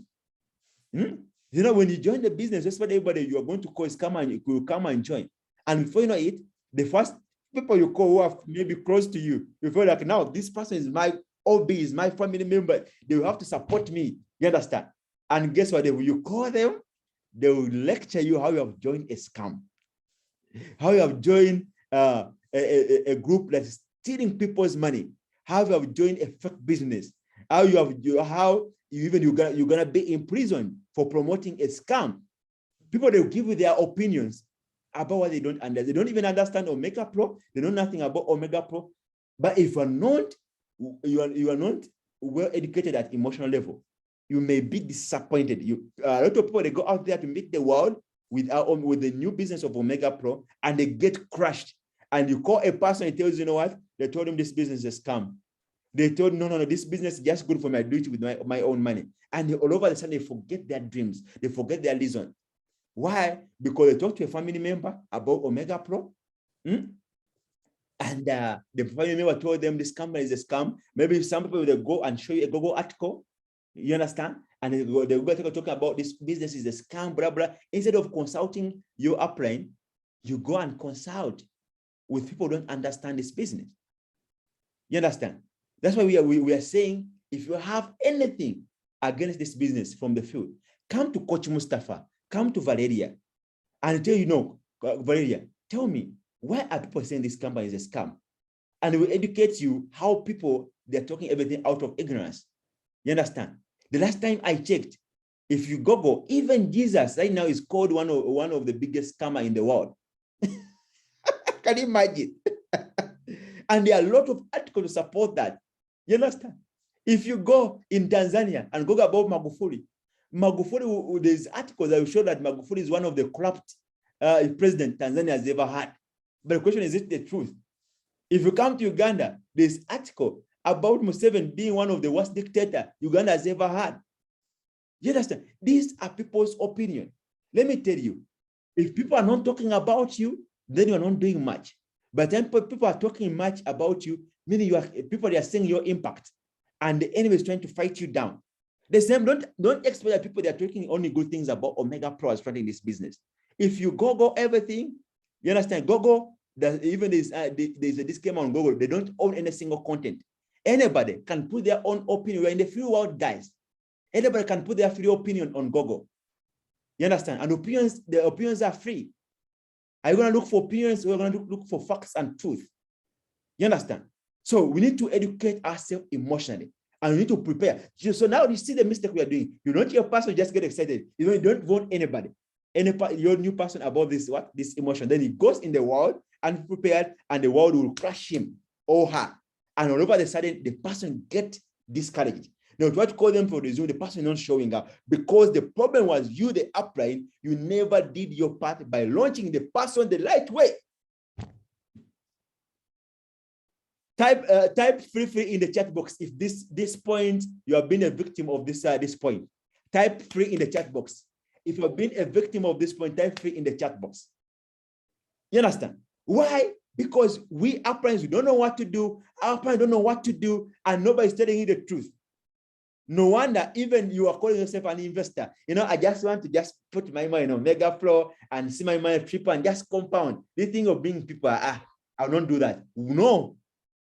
Hmm? You know, when you join the business, that's what everybody you are going to call is come and join. And before you know it, the first people you call who are maybe close to you, you feel like, now this person is my OB, is my family member. They will have to support me. You understand? And guess what? When you call them, they will lecture you how you have joined a scam, how you have joined a group that is stealing people's money, how you have joined a fake business, how you're gonna be in prison for promoting a scam. People, they'll give you their opinions about what they don't understand. They don't even understand Omegapro. They know nothing about Omegapro. But if you are not well educated at emotional level, you may be disappointed. A lot of people, they go out there to meet the world with the new business of Omegapro, and they get crushed. And you call a person and tells you know what? They told him this business is a scam. They told no, this business is just good for me. I do it with my own money. And all over the sudden, they forget their dreams. They forget their reason. Why? Because they talked to a family member about Omegapro. And the family member told them this company is a scam. Maybe some people will go and show you a Google article. You understand? And they go talking about this business is a scam, blah, blah. Instead of consulting your upline, you go and consult with people who don't understand this business. You understand? That's why we are saying, if you have anything against this business from the field, come to Coach Mustafa, come to Valeria, and tell you, no, Valeria, tell me, why are people saying this company is a scam? And we educate you how people, they're talking everything out of ignorance. You understand? The last time I checked, if you Google, even Jesus right now is called one of the biggest scammer in the world. Can you imagine? And there are a lot of articles to support that. You understand? If you go in Tanzania and go about Magufuli, there's articles that will show that Magufuli is one of the corrupt president Tanzania has ever had. But the question is it the truth? If you come to Uganda, there's article about Museveni being one of the worst dictators Uganda has ever had. You understand? These are people's opinion. Let me tell you, if people are not talking about you, then you are not doing much. But then people are talking much about you, meaning people are seeing your impact, and the enemy is trying to fight you down. The same, don't expect that people that are talking only good things about Omegapro as running this business. If you Google everything, you understand, Google, even there's a disclaimer on Google, they don't own any single content. Anybody can put their own opinion. We're in the free world, guys. Anybody can put their free opinion on Google. You understand? And the opinions are free. Are you going to look for opinions, or are you going to look for facts and truth? You understand? So we need to educate ourselves emotionally, and we need to prepare. So now you see the mistake we are doing. You don't hear a person just get excited. You don't vote anybody, your new person about this emotion. Then he goes in the world and prepared, and the world will crush him or her. And all of a sudden, the person get discouraged. Now, try to call them for the Zoom, the person not showing up, because the problem was you, the upline, you never did your part by launching the person the right way. Type free in the chat box if this point you have been a victim of this point. Type free in the chat box. If you have been a victim of this point, type free in the chat box. You understand? Why? Because we uplines, we don't know what to do. Our uplines don't know what to do, and nobody's telling you the truth. No wonder even you are calling yourself an investor. You know, I just want to just put my money on Omegapro and see my money triple and just compound. This thing of being people, I will not do that. No.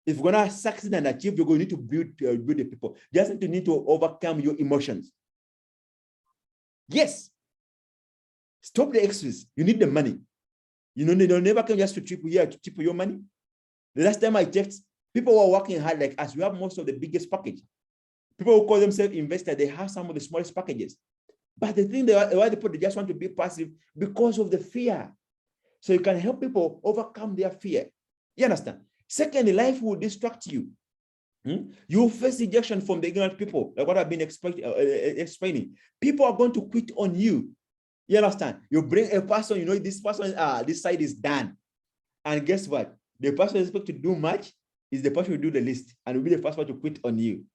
If you're going to succeed and achieve, you're going to need to build the people. You just need to overcome your emotions. Yes. Stop the excuse. You need the money. You know, they don't never come just to triple your money. The last time I checked, people who are working hard like us, we have most of the biggest package. People who call themselves investors, they have some of the smallest packages. But the thing, why people they just want to be passive because of the fear. So you can help people overcome their fear. You understand? Secondly, life will distract you. You will face rejection from the ignorant people, like what I've been explaining. People are going to quit on you. You understand? You bring a person, you know, this person, this side is done. And guess what? The person expect to do much is the person who do the least and will be the first one to quit on you.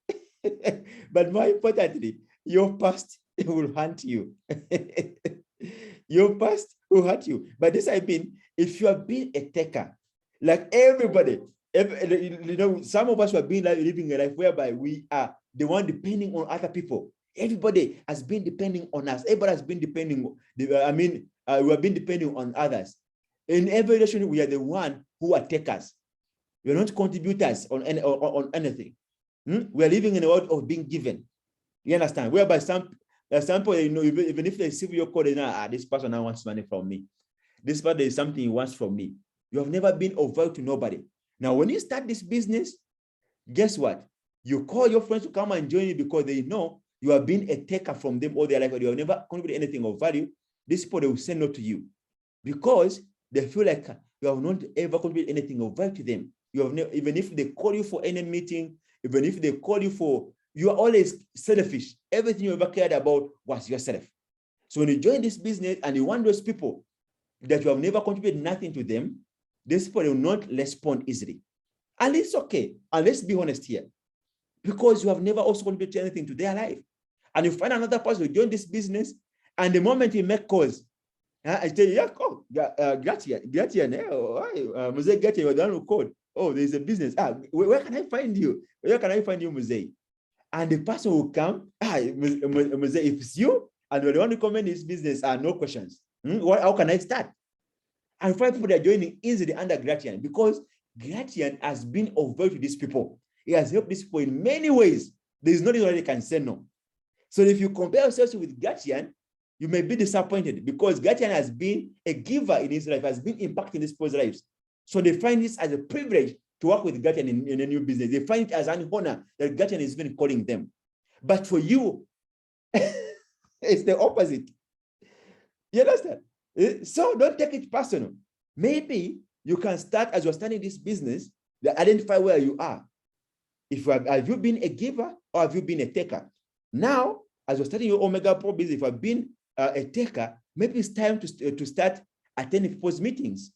But more importantly, your past will haunt you. Your past will hurt you. But this I mean, if you have been a taker, like everybody, you know, some of us have been living a life whereby we are the one depending on other people. Everybody has been depending on us. Everybody has been depending, we have been depending on others. In every relationship, we are the one who are takers. We are not contributors on anything. We are living in a world of being given. You understand? Whereby some people, even if they receive your call, this person now wants money from me. This person is something he wants from me. You have never been of value to nobody. Now, when you start this business, guess what? You call your friends to come and join you because they know you have been a taker from them all their life, and you have never contributed anything of value. These people, they will say no to you because they feel like you have not ever contributed anything of value to them. You have never, even if they call you for any meeting, even if they call you for, you are always selfish. Everything you ever cared about was yourself. So when you join this business and you want those people that you have never contributed nothing to them, these people will not respond easily. And it's okay. And let's be honest here, because you have never also contributed anything to their life. And you find another person who join this business, and the moment you make calls, I tell you, Gretchen, Muse, you're the one who called. Oh, there's a business. Where can I find you? Where can I find you, Muse? And the person will come, Muse, if it's you, and you're the one who come in this business, no questions. How can I start? And find people that are joining easily under Gretchen, because Gretchen has been of value to these people. It has helped these people in many ways. There is nothing that they can say no. So if you compare yourself with Gretchen, you may be disappointed because Gretchen has been a giver in his life, has been impacting these people's lives. So they find this as a privilege to work with Gretchen in a new business. They find it as an honor that Gretchen is even calling them. But for you, it's the opposite. You understand? So don't take it personal. Maybe you can start, as you're starting this business, identify where you are. Have you been a giver or have you been a taker? Now, as you're starting your Omegapro business, if I've been a taker, maybe it's time to start attending people's meetings.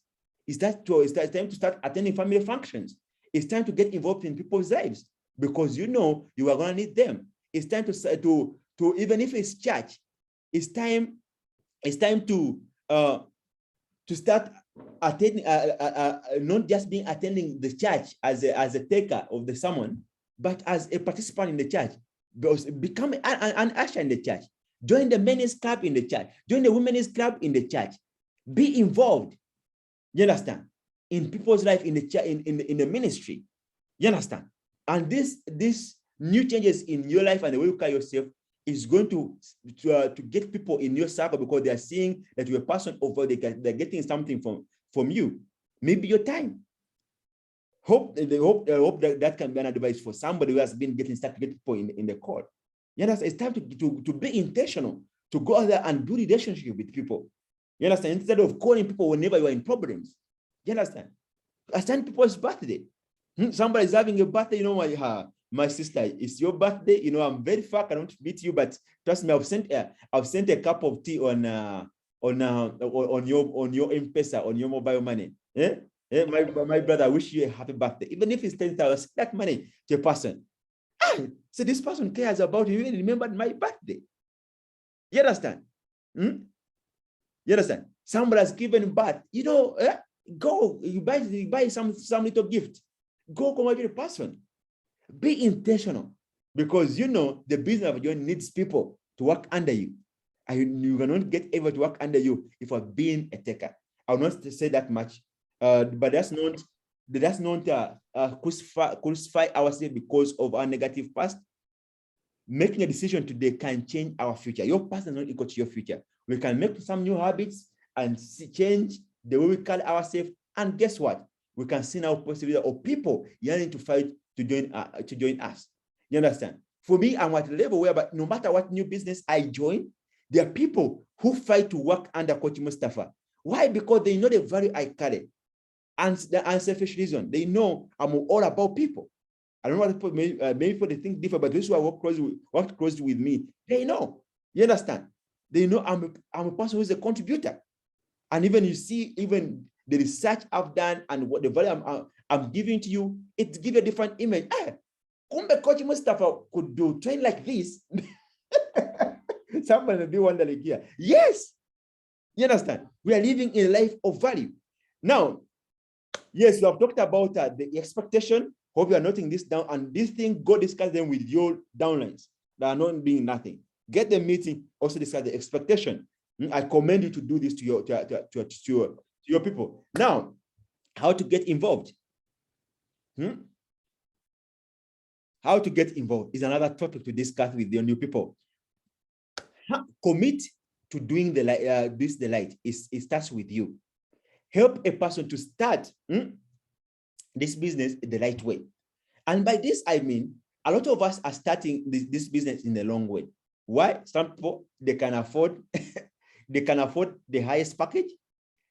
It's time to start attending family functions. It's time to get involved in people's lives because you know you are going to need them. It's time to even if it's church, it's time to start attending, not just being attending the church as a taker of the sermon, but as a participant in the church. Become an usher in the church. Join the men's club in the church. Join the women's club in the church. Be involved. You understand? In people's life in the church, in the ministry. You understand? And this new changes in your life and the way you carry yourself is going to get people in your circle because they are seeing that you're a person over. They're getting something from you. Maybe your time. Hope that can be an advice for somebody who has been getting stuck to get people in the call. You understand? It's time to be intentional, to go out there and build relationship with people. You understand? Instead of calling people whenever you are in problems. You understand? Attend people's birthday. Somebody is having a birthday, you know, my sister, it's your birthday. You know, I'm very far, I cannot meet you, but trust me, I've sent a cup of tea on your M-Pesa, on your mobile money. Yeah? My brother, I wish you a happy birthday. Even if it's 10,000, send that money to a person. So this person cares about you. Even remembered my birthday. You understand? You understand? Somebody has given birth. You know, go. You buy some little gift. Go congratulate the person. Be intentional because you know the business of your needs people to work under you. And you cannot get able to work under you if you're being a taker. I will not say that much. But that's not crucify ourselves because of our negative past. Making a decision today can change our future. Your past is not equal to your future. We can make some new habits and change the way we call ourselves. And guess what? We can see now possibility of people yearning to fight to join us. You understand? For me, I'm at a level where, but no matter what new business I join, there are people who fight to work under Coach Mustafa. Why? Because they know the value I carry. And the unselfish reason, they know I'm all about people. I don't know what people maybe people they think different, but those who work closely with me, they know. You understand? They know I'm a person who is a contributor. And even you see, even the research I've done and what the value I'm giving to you, it gives a different image. Kumbe Coach Mustafa could do train like this. Somebody may be wondering here. Yes. You understand? We are living in a life of value. Now, yes, you have talked about the expectation. Hope you are noting this down. And this thing, go discuss them with your downlines that are not being nothing. Get the meeting, also discuss the expectation. I commend you to do this to your people. Now, how to get involved? How to get involved is another topic to discuss with your new people. Commit to doing the light. It starts with you. Help a person to start this business the right way. And by this, I mean, a lot of us are starting this business in the long way. Why? Some people, they can afford they can afford the highest package.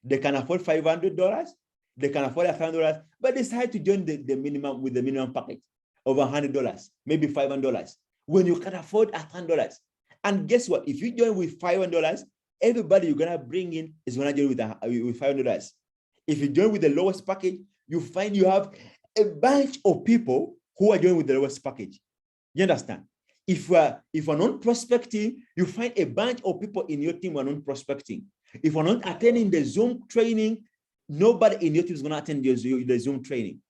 They can afford $500. They can afford $1,000, but decide to join the minimum package of $100, maybe $500, when you can afford $1,000. And guess what? If you join with $500, everybody you're gonna bring in is gonna join with $500. If you join with the lowest package, you find you have a bunch of people who are joining with the lowest package. You understand? If we're not prospecting, you find a bunch of people in your team who are not prospecting. If we're not attending the Zoom training, nobody in your team is going to attend the Zoom training.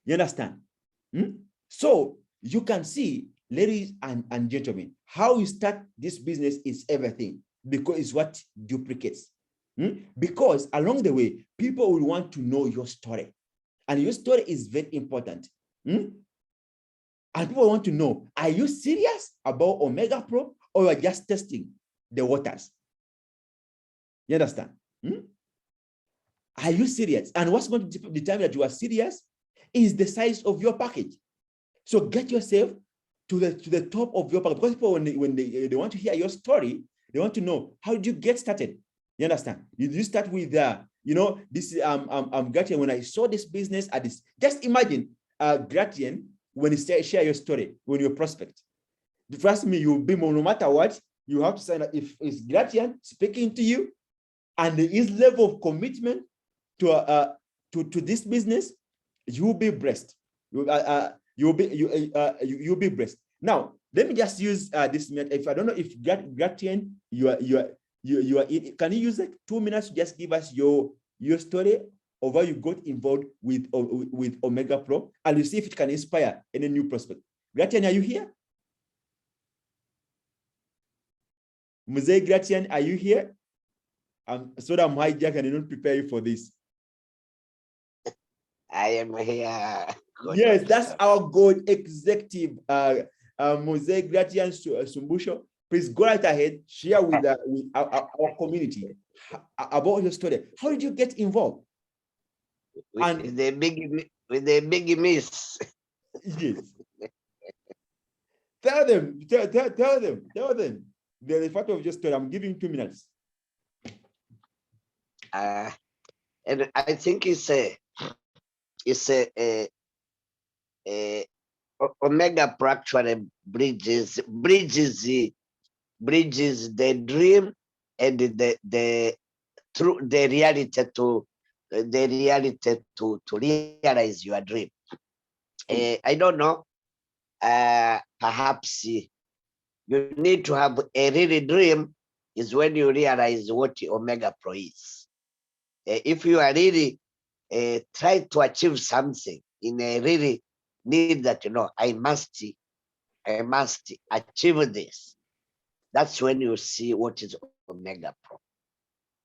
You understand? So you can see, ladies and gentlemen, how you start this business is everything, because it's what duplicates. Because along the way, people will want to know your story. And your story is very important. And people want to know, are you serious about Omegapro, or you are just testing the waters? You understand? Are you serious? And what's going to determine that you are serious is the size of your package. So get yourself to the top of your package. Because people, when they want to hear your story, they want to know, how did you get started? You understand? You start with this Gratian. When I saw this business at this, just imagine Gratian, when you share your story, when you prospect. Trust me, you'll be more, no matter what, you have to sign up. If it's Gratian speaking to you, and his level of commitment to this business, you'll be blessed. You'll be blessed. Now, let me just use this minute. If I don't know if Gratian, you are can you use like 2 minutes to just give us your story of how you got involved with Omegapro, and you see if it can inspire any new prospect. Gratian, are you here? Mzee Gratian, are you here? So that I'm hijack and I don't prepare you for this. I am here. Yes, that's our God executive, Mzee Gratian Sumbusho. Please go right ahead, share with our community about your story. How did you get involved? With the big miss. Yes. Tell them the fact of your story. I'm giving 2 minutes. And I think it's a Omegapro actually bridges the dream and the reality to realize your dream. I don't know. Perhaps you need to have a really dream is when you realize what Omegapro is. If you are really try to achieve something in a really need that, I must achieve this. That's when you see what is Omegapro.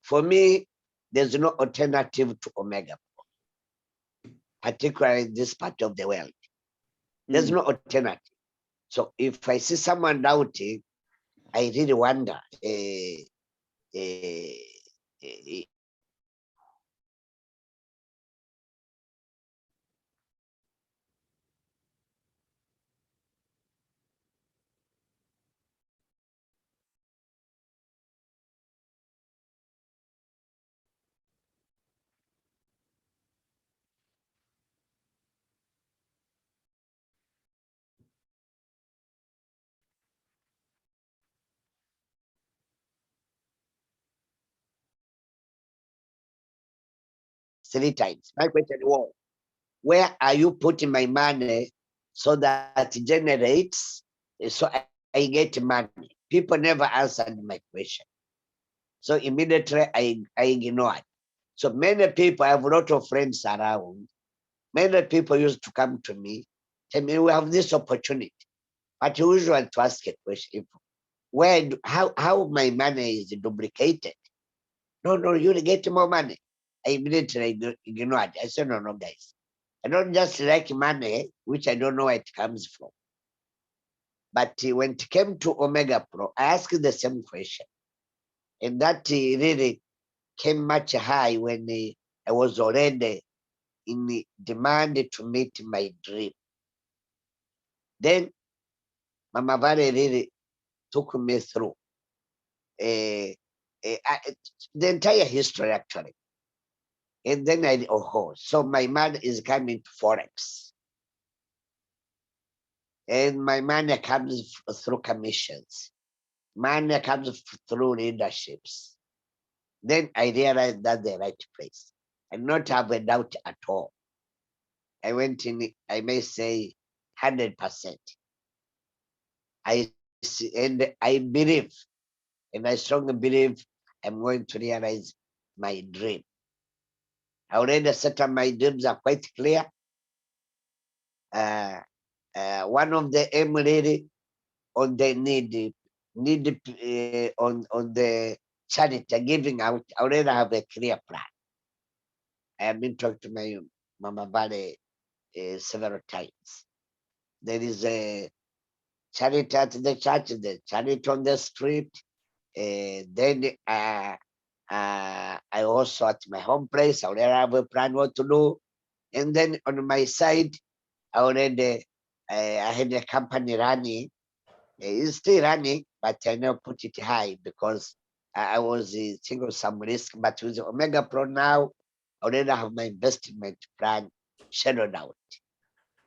For me, there's no alternative to Omegapro, particularly in this part of the world. There's no alternative. So if I see someone doubting, I really wonder. Three times. My question was, where are you putting my money so that it generates, so I get money? People never answered my question. So immediately I ignored. So many people, I have a lot of friends around. Many people used to come to me, tell me, we have this opportunity. But usually to ask a question, how my money is duplicated. No, you'll get more money. I immediately ignored. I said, no, guys. I don't just like money, which I don't know where it comes from. But when it came to Omegapro, I asked the same question. And that really came much high when I was already in the demand to meet my dream. Then Mama Valley really took me through the entire history, actually. And then so my man is coming to Forex. And my money comes through commissions. Money comes through leaderships. Then I realized that's the right place. I not have a doubt at all. I went in, I may say 100%. I see, and I believe, and I strongly believe I'm going to realize my dream. I already set up my dreams are quite clear. One of the aim really on the need on the charity giving out. I already have a clear plan. I have been talking to my Mama Valley several times. There is a charity at the church, the charity on the street. Then I also at my home place, I already have a plan what to do. And then on my side, I already I had a company running. It's still running, but I now put it high because I was thinking of some risk. But with Omegapro now, I already have my investment plan shadowed out.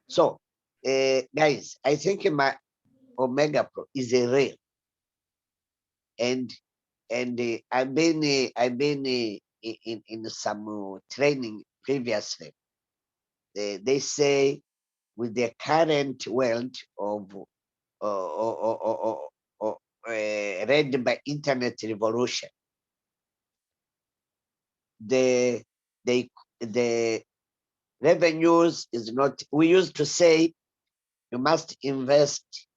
So, guys, I think my Omegapro is a real, and I've been in some training previously. They say with the current world of read by internet revolution, the revenues is not. We used to say you must invest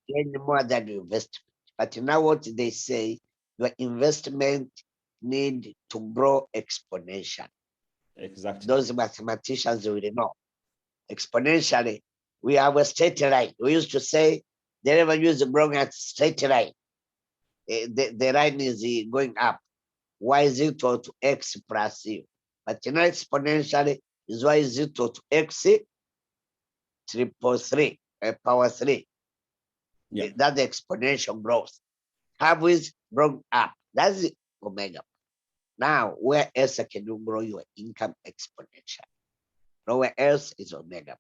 any more than your investment, but now what they say, your investment need to grow exponentially. Exactly. Those mathematicians will know exponentially. We have a straight line. We used to say the revenue is growing at straight line. The line is going up. Y is equal to x plus u. But exponentially is y is equal to x triple three, power 3. Yeah. That's the exponential growth. Half is grown up. That's the omega. Now, where else can you grow your income exponentially? Nowhere else is omega.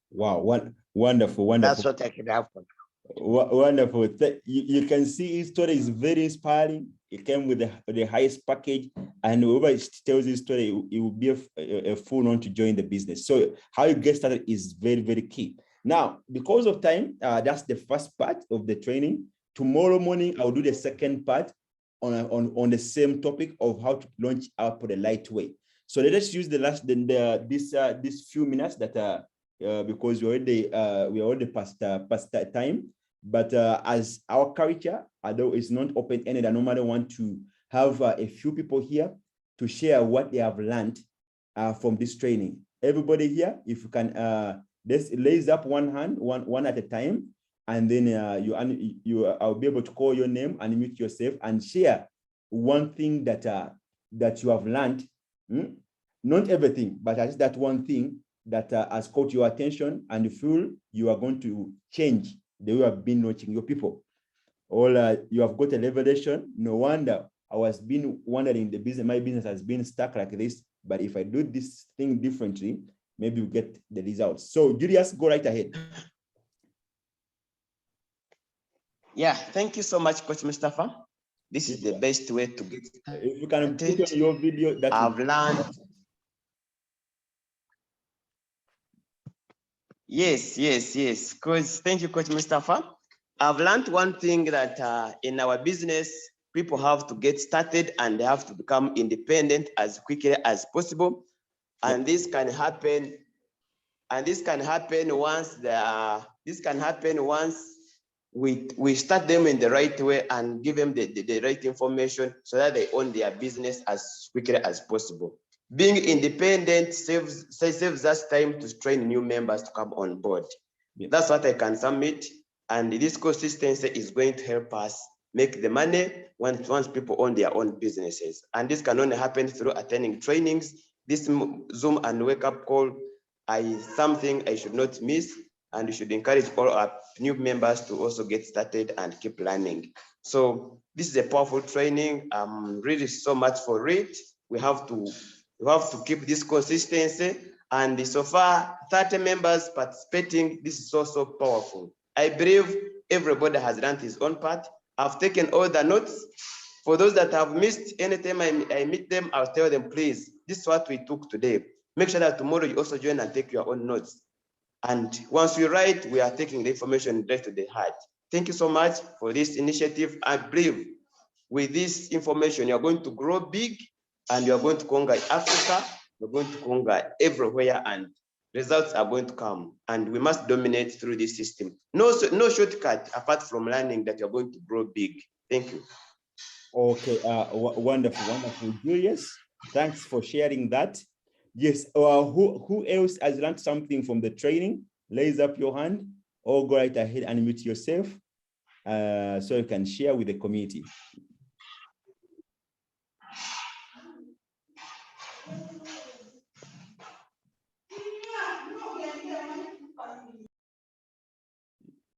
Wow, wonderful. That's what I can have for now. Wonderful. You can see his story is very inspiring. It came with the highest package, and whoever tells his story, it will be a full on to join the business. So how you get started is very, very key. Now, because of time, that's the first part of the training. Tomorrow morning, I'll do the second part on the same topic of how to launch output the light way. So let us use this few minutes that because we already past that time. But as our culture, although it's not open-ended, I normally want to have a few people here to share what they have learned from this training. Everybody here, if you can, raise up one hand, one at a time, and then I'll be able to call your name and mute yourself and share one thing that you have learned. Not everything, but at least that one thing that has caught your attention and you feel you are going to change the way you have been watching your people. Or you have got a revelation. No wonder I was been wondering my business has been stuck like this, but if I do this thing differently, maybe we get the results. So Julius, go right ahead. Yeah, thank you so much, Coach Mustafa. This is the best way to get started. If you can put on your video that I've learned. Yes. Coach, thank you, Coach Mustafa. I've learned one thing that in our business, people have to get started and they have to become independent as quickly as possible. And this can happen. And this can happen once we start them in the right way and give them the right information so that they own their business as quickly as possible. Being independent saves us time to train new members to come on board. Yeah. That's what I can submit. And this consistency is going to help us make the money once people own their own businesses. And this can only happen through attending trainings. This Zoom and wake up call is something I should not miss. And we should encourage all our new members to also get started and keep learning. So this is a powerful training. I'm really so much for it. We have to keep this consistency. And so far, 30 members participating. This is so powerful. I believe everybody has done his own part. I've taken all the notes. For those that have missed, anytime I meet them, I'll tell them, please, this is what we took today. Make sure that tomorrow you also join and take your own notes. And once we write, we are taking the information direct to the heart. Thank you so much for this initiative. I believe with this information, you're going to grow big and you're going to conquer Africa. You're going to conquer everywhere and results are going to come. And we must dominate through this system. No shortcut apart from learning that you're going to grow big. Thank you. Okay, wonderful. Julius, thanks for sharing that. Yes, who else has learned something from the training? Raise up your hand or go right ahead and mute yourself so you can share with the community.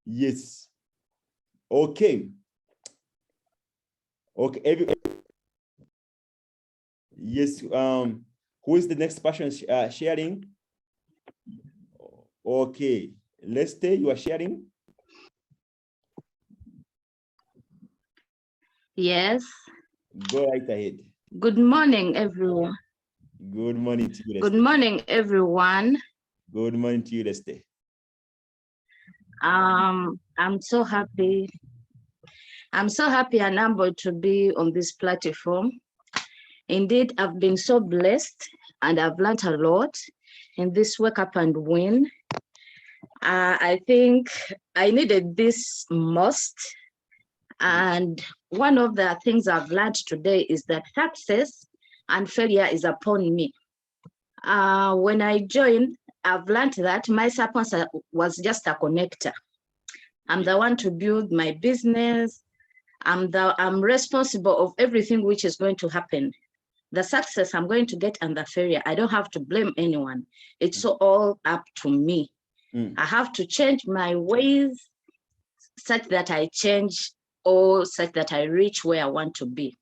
Yes. Okay. Okay. Yes. Who is the next person sharing? Okay. Leste, you are sharing? Yes. Go right ahead. Good morning, everyone. Good morning to you, Leste. Good morning, everyone. Good morning to you, Leste. I'm so happy. I'm so happy and humbled to be on this platform. Indeed, I've been so blessed and I've learned a lot in this Wake Up and Win. I think I needed this most. And one of the things I've learned today is that success and failure is upon me. When I joined, I've learned that my sponsor was just a connector. I'm the one to build my business. I'm responsible of everything which is going to happen. The success I'm going to get and the failure, I don't have to blame anyone. It's all up to me. I have to change my ways such that I change or such that I reach where I want to be.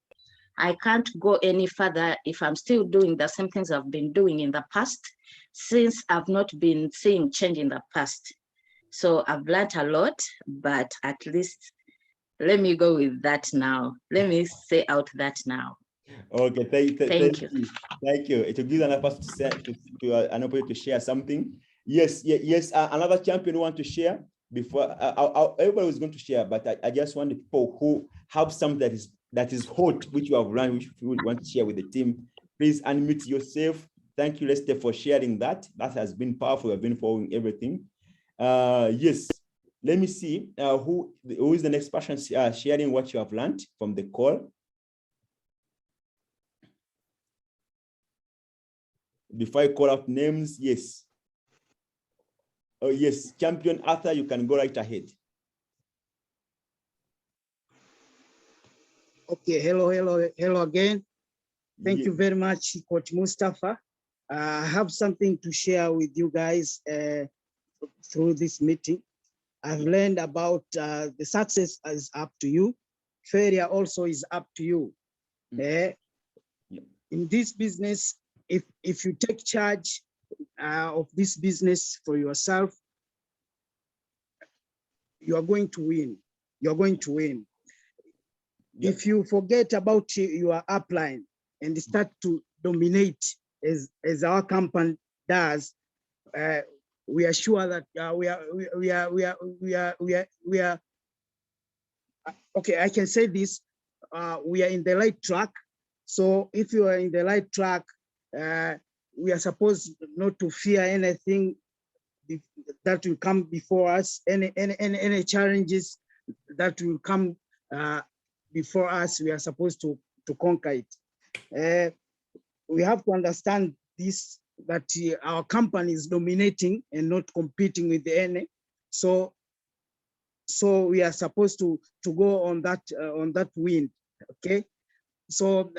I can't go any further if I'm still doing the same things I've been doing in the past, since I've not been seeing change in the past. So I've learned a lot, but at least let me go with that now. Let me say out that now. Okay, thank you. Thank you. It will give an opportunity an opportunity to share something. Yes. Another champion want to share before everybody was going to share, but I just want the people who have something that is hot, which you have learned, which you want to share with the team. Please unmute yourself. Thank you, Lester, for sharing that. That has been powerful. I've been following everything. Yes. Let me see who is the next person sharing what you have learned from the call. Before I call out names, yes. Oh, yes, Champion Arthur, you can go right ahead. Okay, hello again. Thank you very much, Coach Mustafa. I have something to share with you guys through this meeting. I've learned about the success is up to you. Failure also is up to you. In this business, if you take charge of this business for yourself, you are going to win. You're going to win. If you forget about your upline and start to dominate as our company does, we are sure that we are okay. I can say this: we are in the right track. So if you are in the right track, we are supposed not to fear anything that will come before us, any challenges that will come before us, we are supposed to conquer it. We have to understand this, that our company is dominating and not competing with any. So we are supposed to go on that wind. Okay. So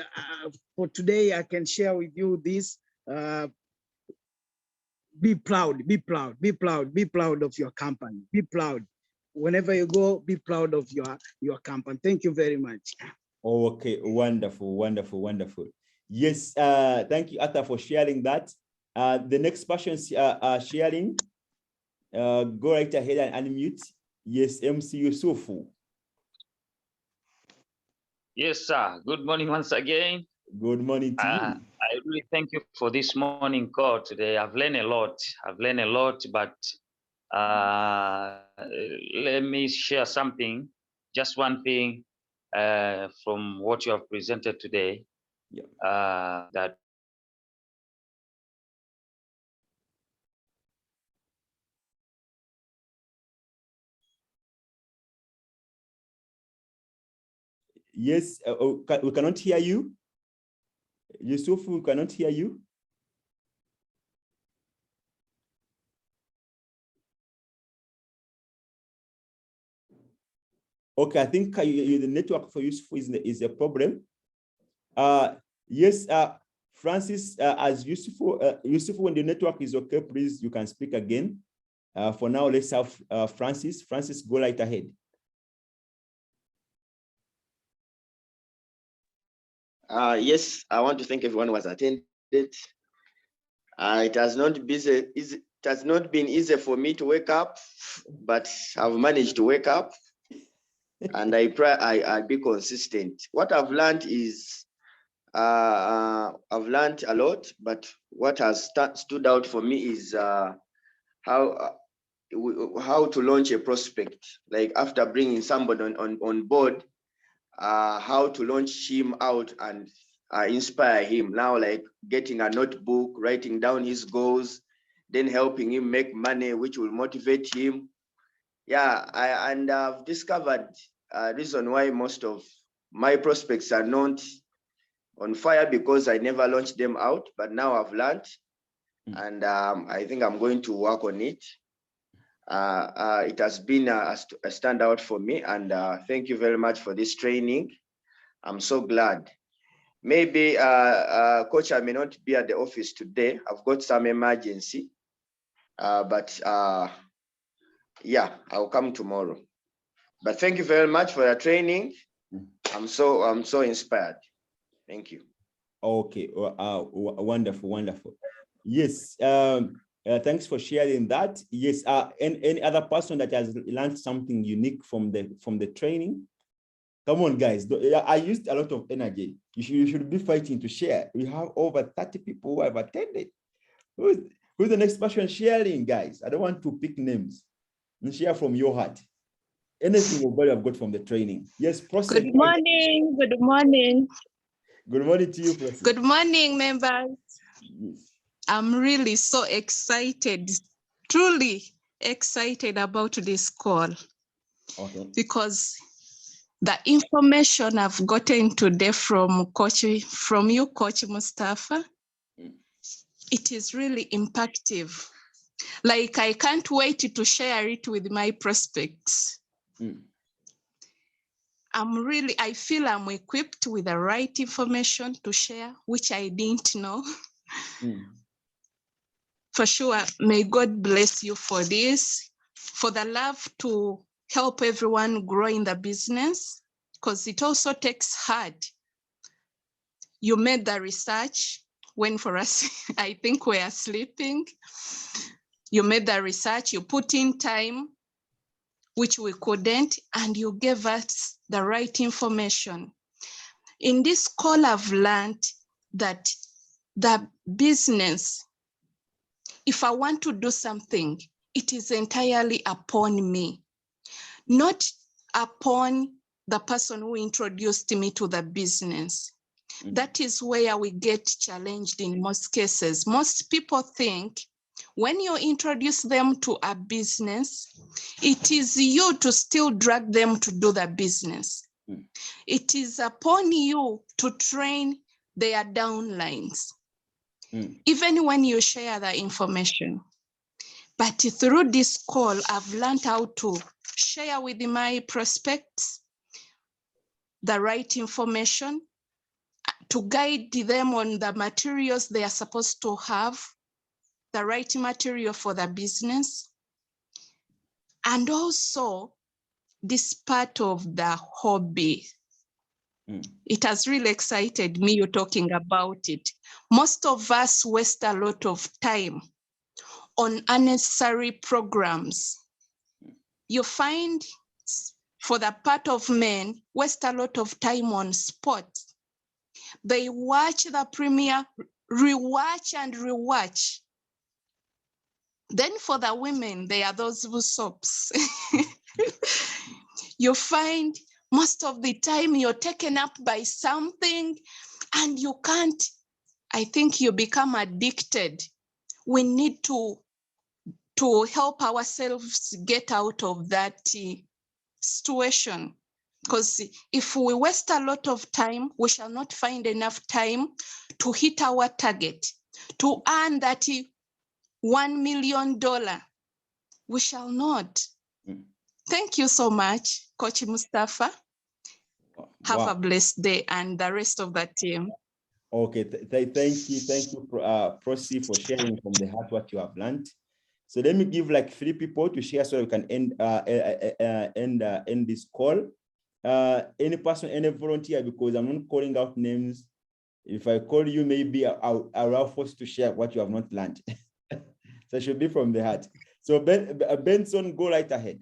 for today, I can share with you this. Be proud, be proud, be proud, be proud of your company. Be proud. Whenever you go, be proud of your company. Thank you very much. Okay, wonderful, wonderful, wonderful. Yes, thank you, Atta, for sharing that. The next person sharing, go right ahead and unmute. Yes, MC Yusufu. Yes, sir. Good morning once again. Good morning to you. I really thank you for this morning call today. I've learned a lot. But let me share something, just one thing from what you have presented today. Yeah. That Yes, we cannot hear you. Yusuf, we cannot hear you. Okay, I think the network for Yusuf is a problem. Yes, Francis, as Yusuf, when the network is okay, please, you can speak again. For now, let's have Francis. Francis, go right ahead. Yes, I want to thank everyone who has attended. It has not been easy for me to wake up, but I've managed to wake up, and I pray I'll be consistent. What I've learned is I've learned a lot, but what has stood out for me is how to launch a prospect. Like after bringing somebody on board, how to launch him out and inspire him. Now, like getting a notebook, writing down his goals, then helping him make money, which will motivate him. Yeah, I've discovered a reason why most of my prospects are not on fire, because I never launched them out, but now I've learned, and I think I'm going to work on it. It has been a standout for me, and thank you very much for this training. I'm so glad. Maybe, Coach, I may not be at the office today. I've got some emergency, but yeah, I'll come tomorrow. But thank you very much for your training. I'm so inspired. Thank you. Okay, wonderful, wonderful. Yes, thanks for sharing that. Yes, any other person that has learned something unique from the training? Come on, guys. I used a lot of energy. You should be fighting to share. We have over 30 people who have attended. Who's the next person sharing, guys? I don't want to pick names. Share from your heart. Anything you have got from the training. Yes, proceed. Good morning. Good morning. Good morning to you, proceed. Good morning, members. Yes. I'm really so excited, truly excited about this call. Okay. Because the information I've gotten today from you, Coach Mustafa, it is really impactful. Like, I can't wait to share it with my prospects. I feel I'm equipped with the right information to share, which I didn't know. For sure, may God bless you for this, for the love to help everyone grow in the business, because it also takes hard. You made the research when for us, I think we are sleeping. You made the research, you put in time, which we couldn't, and you gave us the right information. In this call, I've learned that the business, if I want to do something, it is entirely upon me, not upon the person who introduced me to the business. That is where we get challenged in most cases. Most people think When you introduce them to a business, it is you to still drag them to do the business. It is upon you to train their downlines, even when you share the information. But through this call, I've learned how to share with my prospects the right information, to guide them on the materials they are supposed to have, the right material for the business. And also this part of the hobby. It has really excited me, you talking about it. Most of us waste a lot of time on unnecessary programs. You find for the part of men, waste a lot of time on sports. They watch the premiere, rewatch and rewatch. Then for the women, they are those who soaps. You find most of the time you're taken up by something and you can't, I think you become addicted. We need to help ourselves get out of that situation. Because if we waste a lot of time, we shall not find enough time to hit our target, to earn that $1 million. We shall not. Thank you so much, Coach Mustafa. Have a blessed day, and the rest of the team. Okay, thank you, Prosi, for sharing from the heart what you have learned. So let me give like 3 people to share so we can end this call. Any person, any volunteer, because I'm not calling out names. If I call you, maybe I'll force to share what you have not learned. So it should be from the heart. So Benson, go right ahead.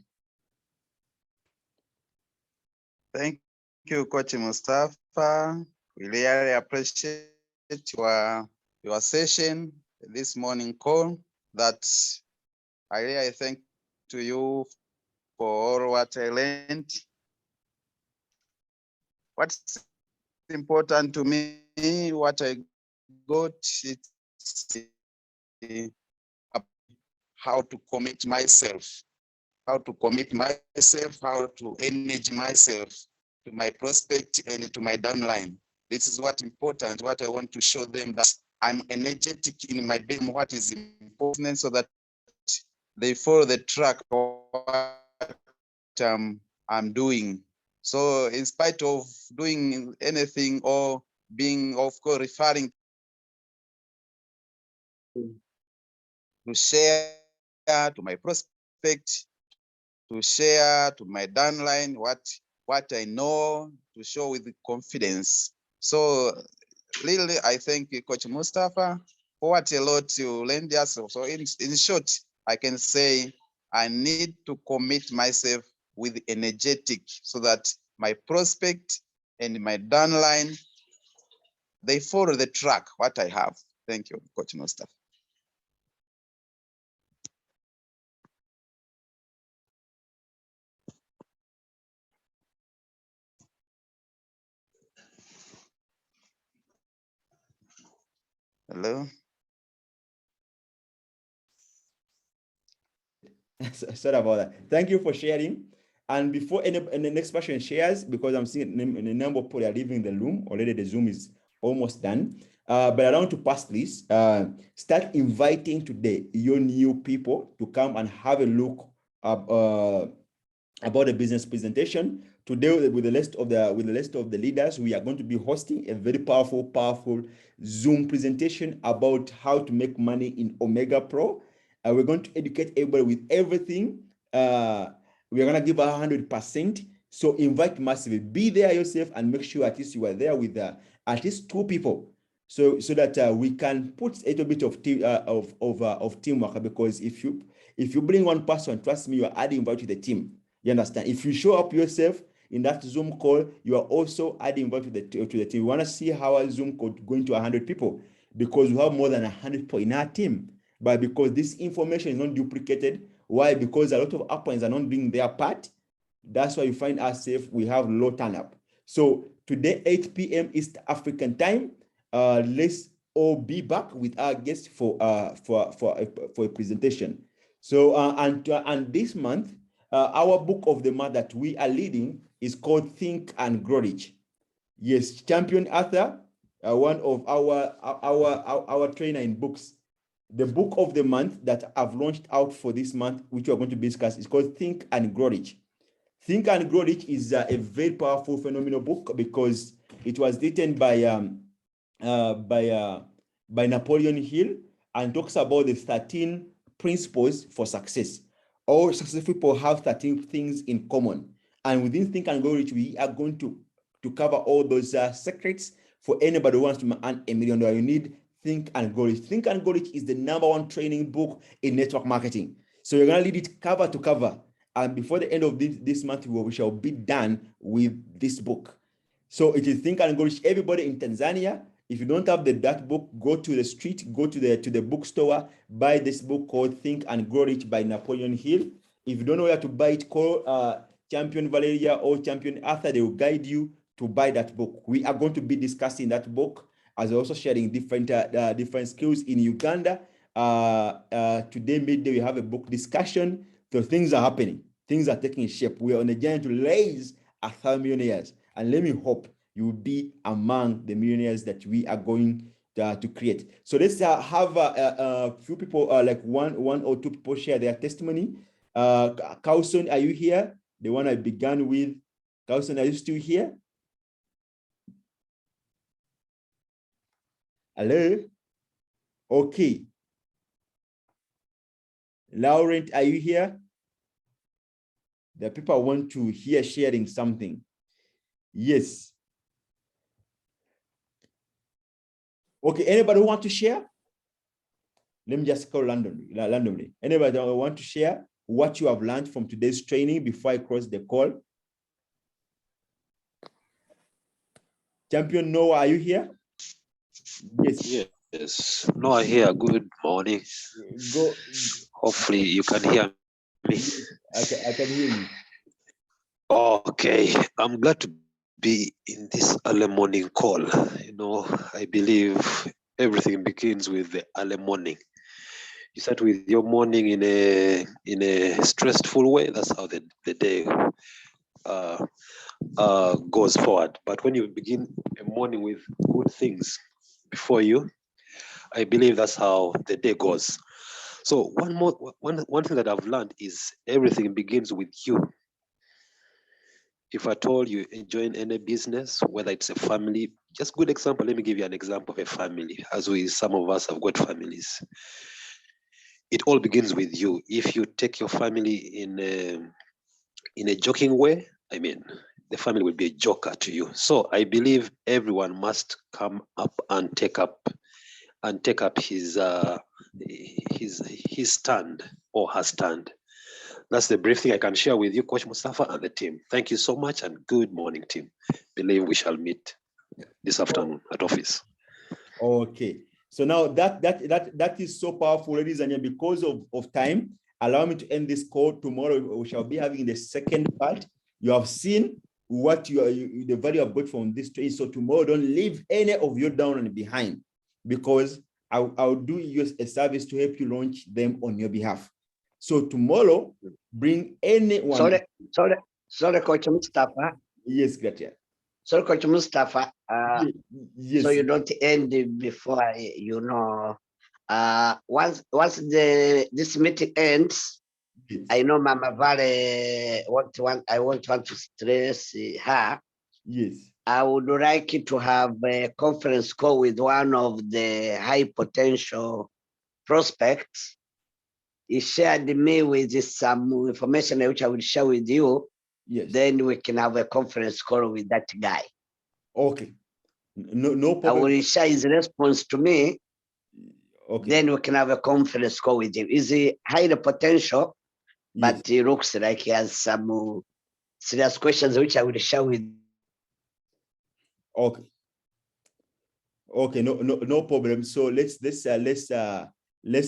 Thank you, Coach Mustafa. We really appreciate your session, this morning call. That I really thank to you for all what I learned. What's important to me, what I got, it's how to commit myself, how to engage myself to my prospect and to my downline. This is what important, what I want to show them, that I'm energetic in my business, what is important, so that they follow the track of what I'm doing. So in spite of doing anything or being, of course, referring to share to my prospect, to share to my downline what I know, to show with confidence. So really, I thank Coach Mustafa for what a lot you learned yourself. So in short, I can say I need to commit myself with energetic so that my prospect and my downline, they follow the track, what I have. Thank you, Coach Mustafa. Hello. Sorry about that. Thank you for sharing. And before any the next person shares, because I'm seeing a number of people are leaving the room already, the Zoom is almost done. But I want to pass this. Start inviting today your new people to come and have a look about the business presentation. Today, with the rest of the leaders, we are going to be hosting a very powerful Zoom presentation about how to make money in Omegapro. We're going to educate everybody with everything. We're going to give 100%. So invite massively. Be there yourself and make sure at least you are there with at least 2 people, so that we can put a little bit of teamwork. Because if you bring one person, trust me, you are adding value to the team. You understand? If you show up yourself in that Zoom call, you are also adding value to the team. We want to see how our Zoom call going to 100 people, because we have more than 100 people in our team. But because this information is not duplicated, why? Because a lot of upliners are not doing their part. That's why you find us safe. We have low turn up. So today, 8 p.m. East African time. Let's or be back with our guest for a presentation. So and this month, our book of the month that we are leading is called Think and Grow Rich. Yes, Champion Arthur, one of our trainer in books. The book of the month that I've launched out for this month, which we're going to discuss, is called Think and Grow Rich. Think and Grow Rich is a very powerful, phenomenal book because it was written by Napoleon Hill and talks about the 13 principles for success. All successful people have 13 things in common. And within Think and Grow Rich, we are going to cover all those secrets for anybody who wants to earn $1 million. You need Think and Grow Rich. Think and Grow Rich is the #1 training book in network marketing. So you're going to read it cover to cover. And before the end of this month, we shall be done with this book. So it is Think and Grow Rich. Everybody in Tanzania, if you don't have that book, go to the street, go to the bookstore, buy this book called Think and Grow Rich by Napoleon Hill. If you don't know where to buy it, call Champion Valeria or Champion Arthur. They will guide you to buy that book. We are going to be discussing that book as also sharing different skills in Uganda. Today midday we have a book discussion. So things are happening. Things are taking shape. We are on a journey to raise 1,000 millionaires. And let me hope you will be among the millionaires that we are going to create. So let's have a few people, like one or two people share their testimony. Carlson, are you here? The one I began with. Carlson, are you still here? Hello? Okay. Laurent, are you here? The people want to hear sharing something. Yes. Okay, anybody who want to share? Let me just call randomly. Anybody who want to share what you have learned from today's training before I cross the call? Champion Noah, are you here? Yes. Yes. Noah here. Good morning. Go. Hopefully you can hear me. I can hear you. Okay. I'm glad to be in this early morning call. You know, I believe everything begins with the early morning. You start with your morning in a stressful way. That's how the day goes forward. But when you begin a morning with good things before you, I believe that's how the day goes. So one thing that I've learned is everything begins with you. If at all you join any business, whether it's a family, just good example. Let me give you an example of a family. As some of us have got families. It all begins with you. If you take your family in a joking way, I mean, the family will be a joker to you. So I believe everyone must come up and take up his stand or her stand. That's the brief thing I can share with you, Coach Mustafa and the team. Thank you so much and good morning, team. Believe we shall meet this afternoon at office. Okay. So now that is so powerful, ladies and gentlemen. Because of time, allow me to end this call. Tomorrow we shall be having the second part. You have seen what the value I've got from this trade. So tomorrow, don't leave any of you down and behind, because I'll do you a service to help you launch them on your behalf. So tomorrow, bring anyone. Sorry, Coach Mustafa. Yes, Gratia. Sorry, Coach Mustafa. Yes. So you don't end before once this meeting ends. Yes. I know Mama Vale I want to stress her. Yes. I would like to have a conference call with one of the high potential prospects. He shared me with some information which I will share with you. Yes. Then we can have a conference call with that guy. Okay. No problem. I will share his response to me. Okay. Then we can have a conference call with him. He's a highly potential, Yes. but he looks like he has some serious questions which I will share with. Okay. Okay. No problem. So let's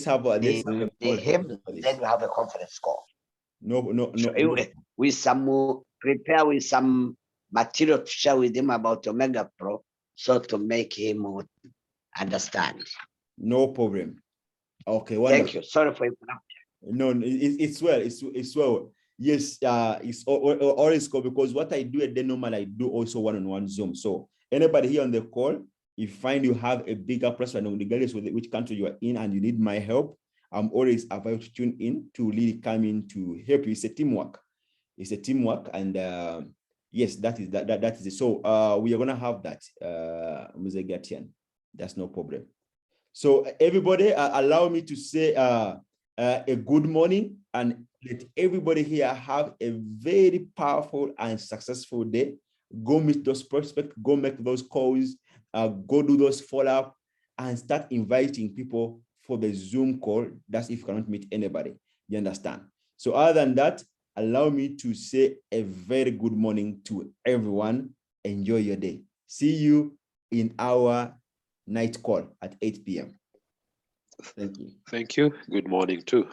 have a him. Then we have a conference call. No. With prepare with some material to share with him about Omegapro, so to make him understand. No problem. Okay, wonderful. Thank you. Sorry for interrupting. No, it's well. It's well. Yes, it's always cool because what I do at the normal, I do also one-on-one Zoom. So anybody here on the call, if you find you have a bigger person, regardless of which country you are in, and you need my help, I'm always available to tune in to really come in to help you. It's a teamwork. It's a teamwork, and yes, that is it. So we are gonna have that, Omegapro. That's no problem. So everybody, allow me to say a good morning, and let everybody here have a very powerful and successful day. Go meet those prospects, go make those calls, go do those follow-up, and start inviting people for the Zoom call. That's if you cannot meet anybody. You understand? So other than that, allow me to say a very good morning to everyone. Enjoy your day. See you in our night call at 8 p.m. Thank you. Thank you. Good morning too.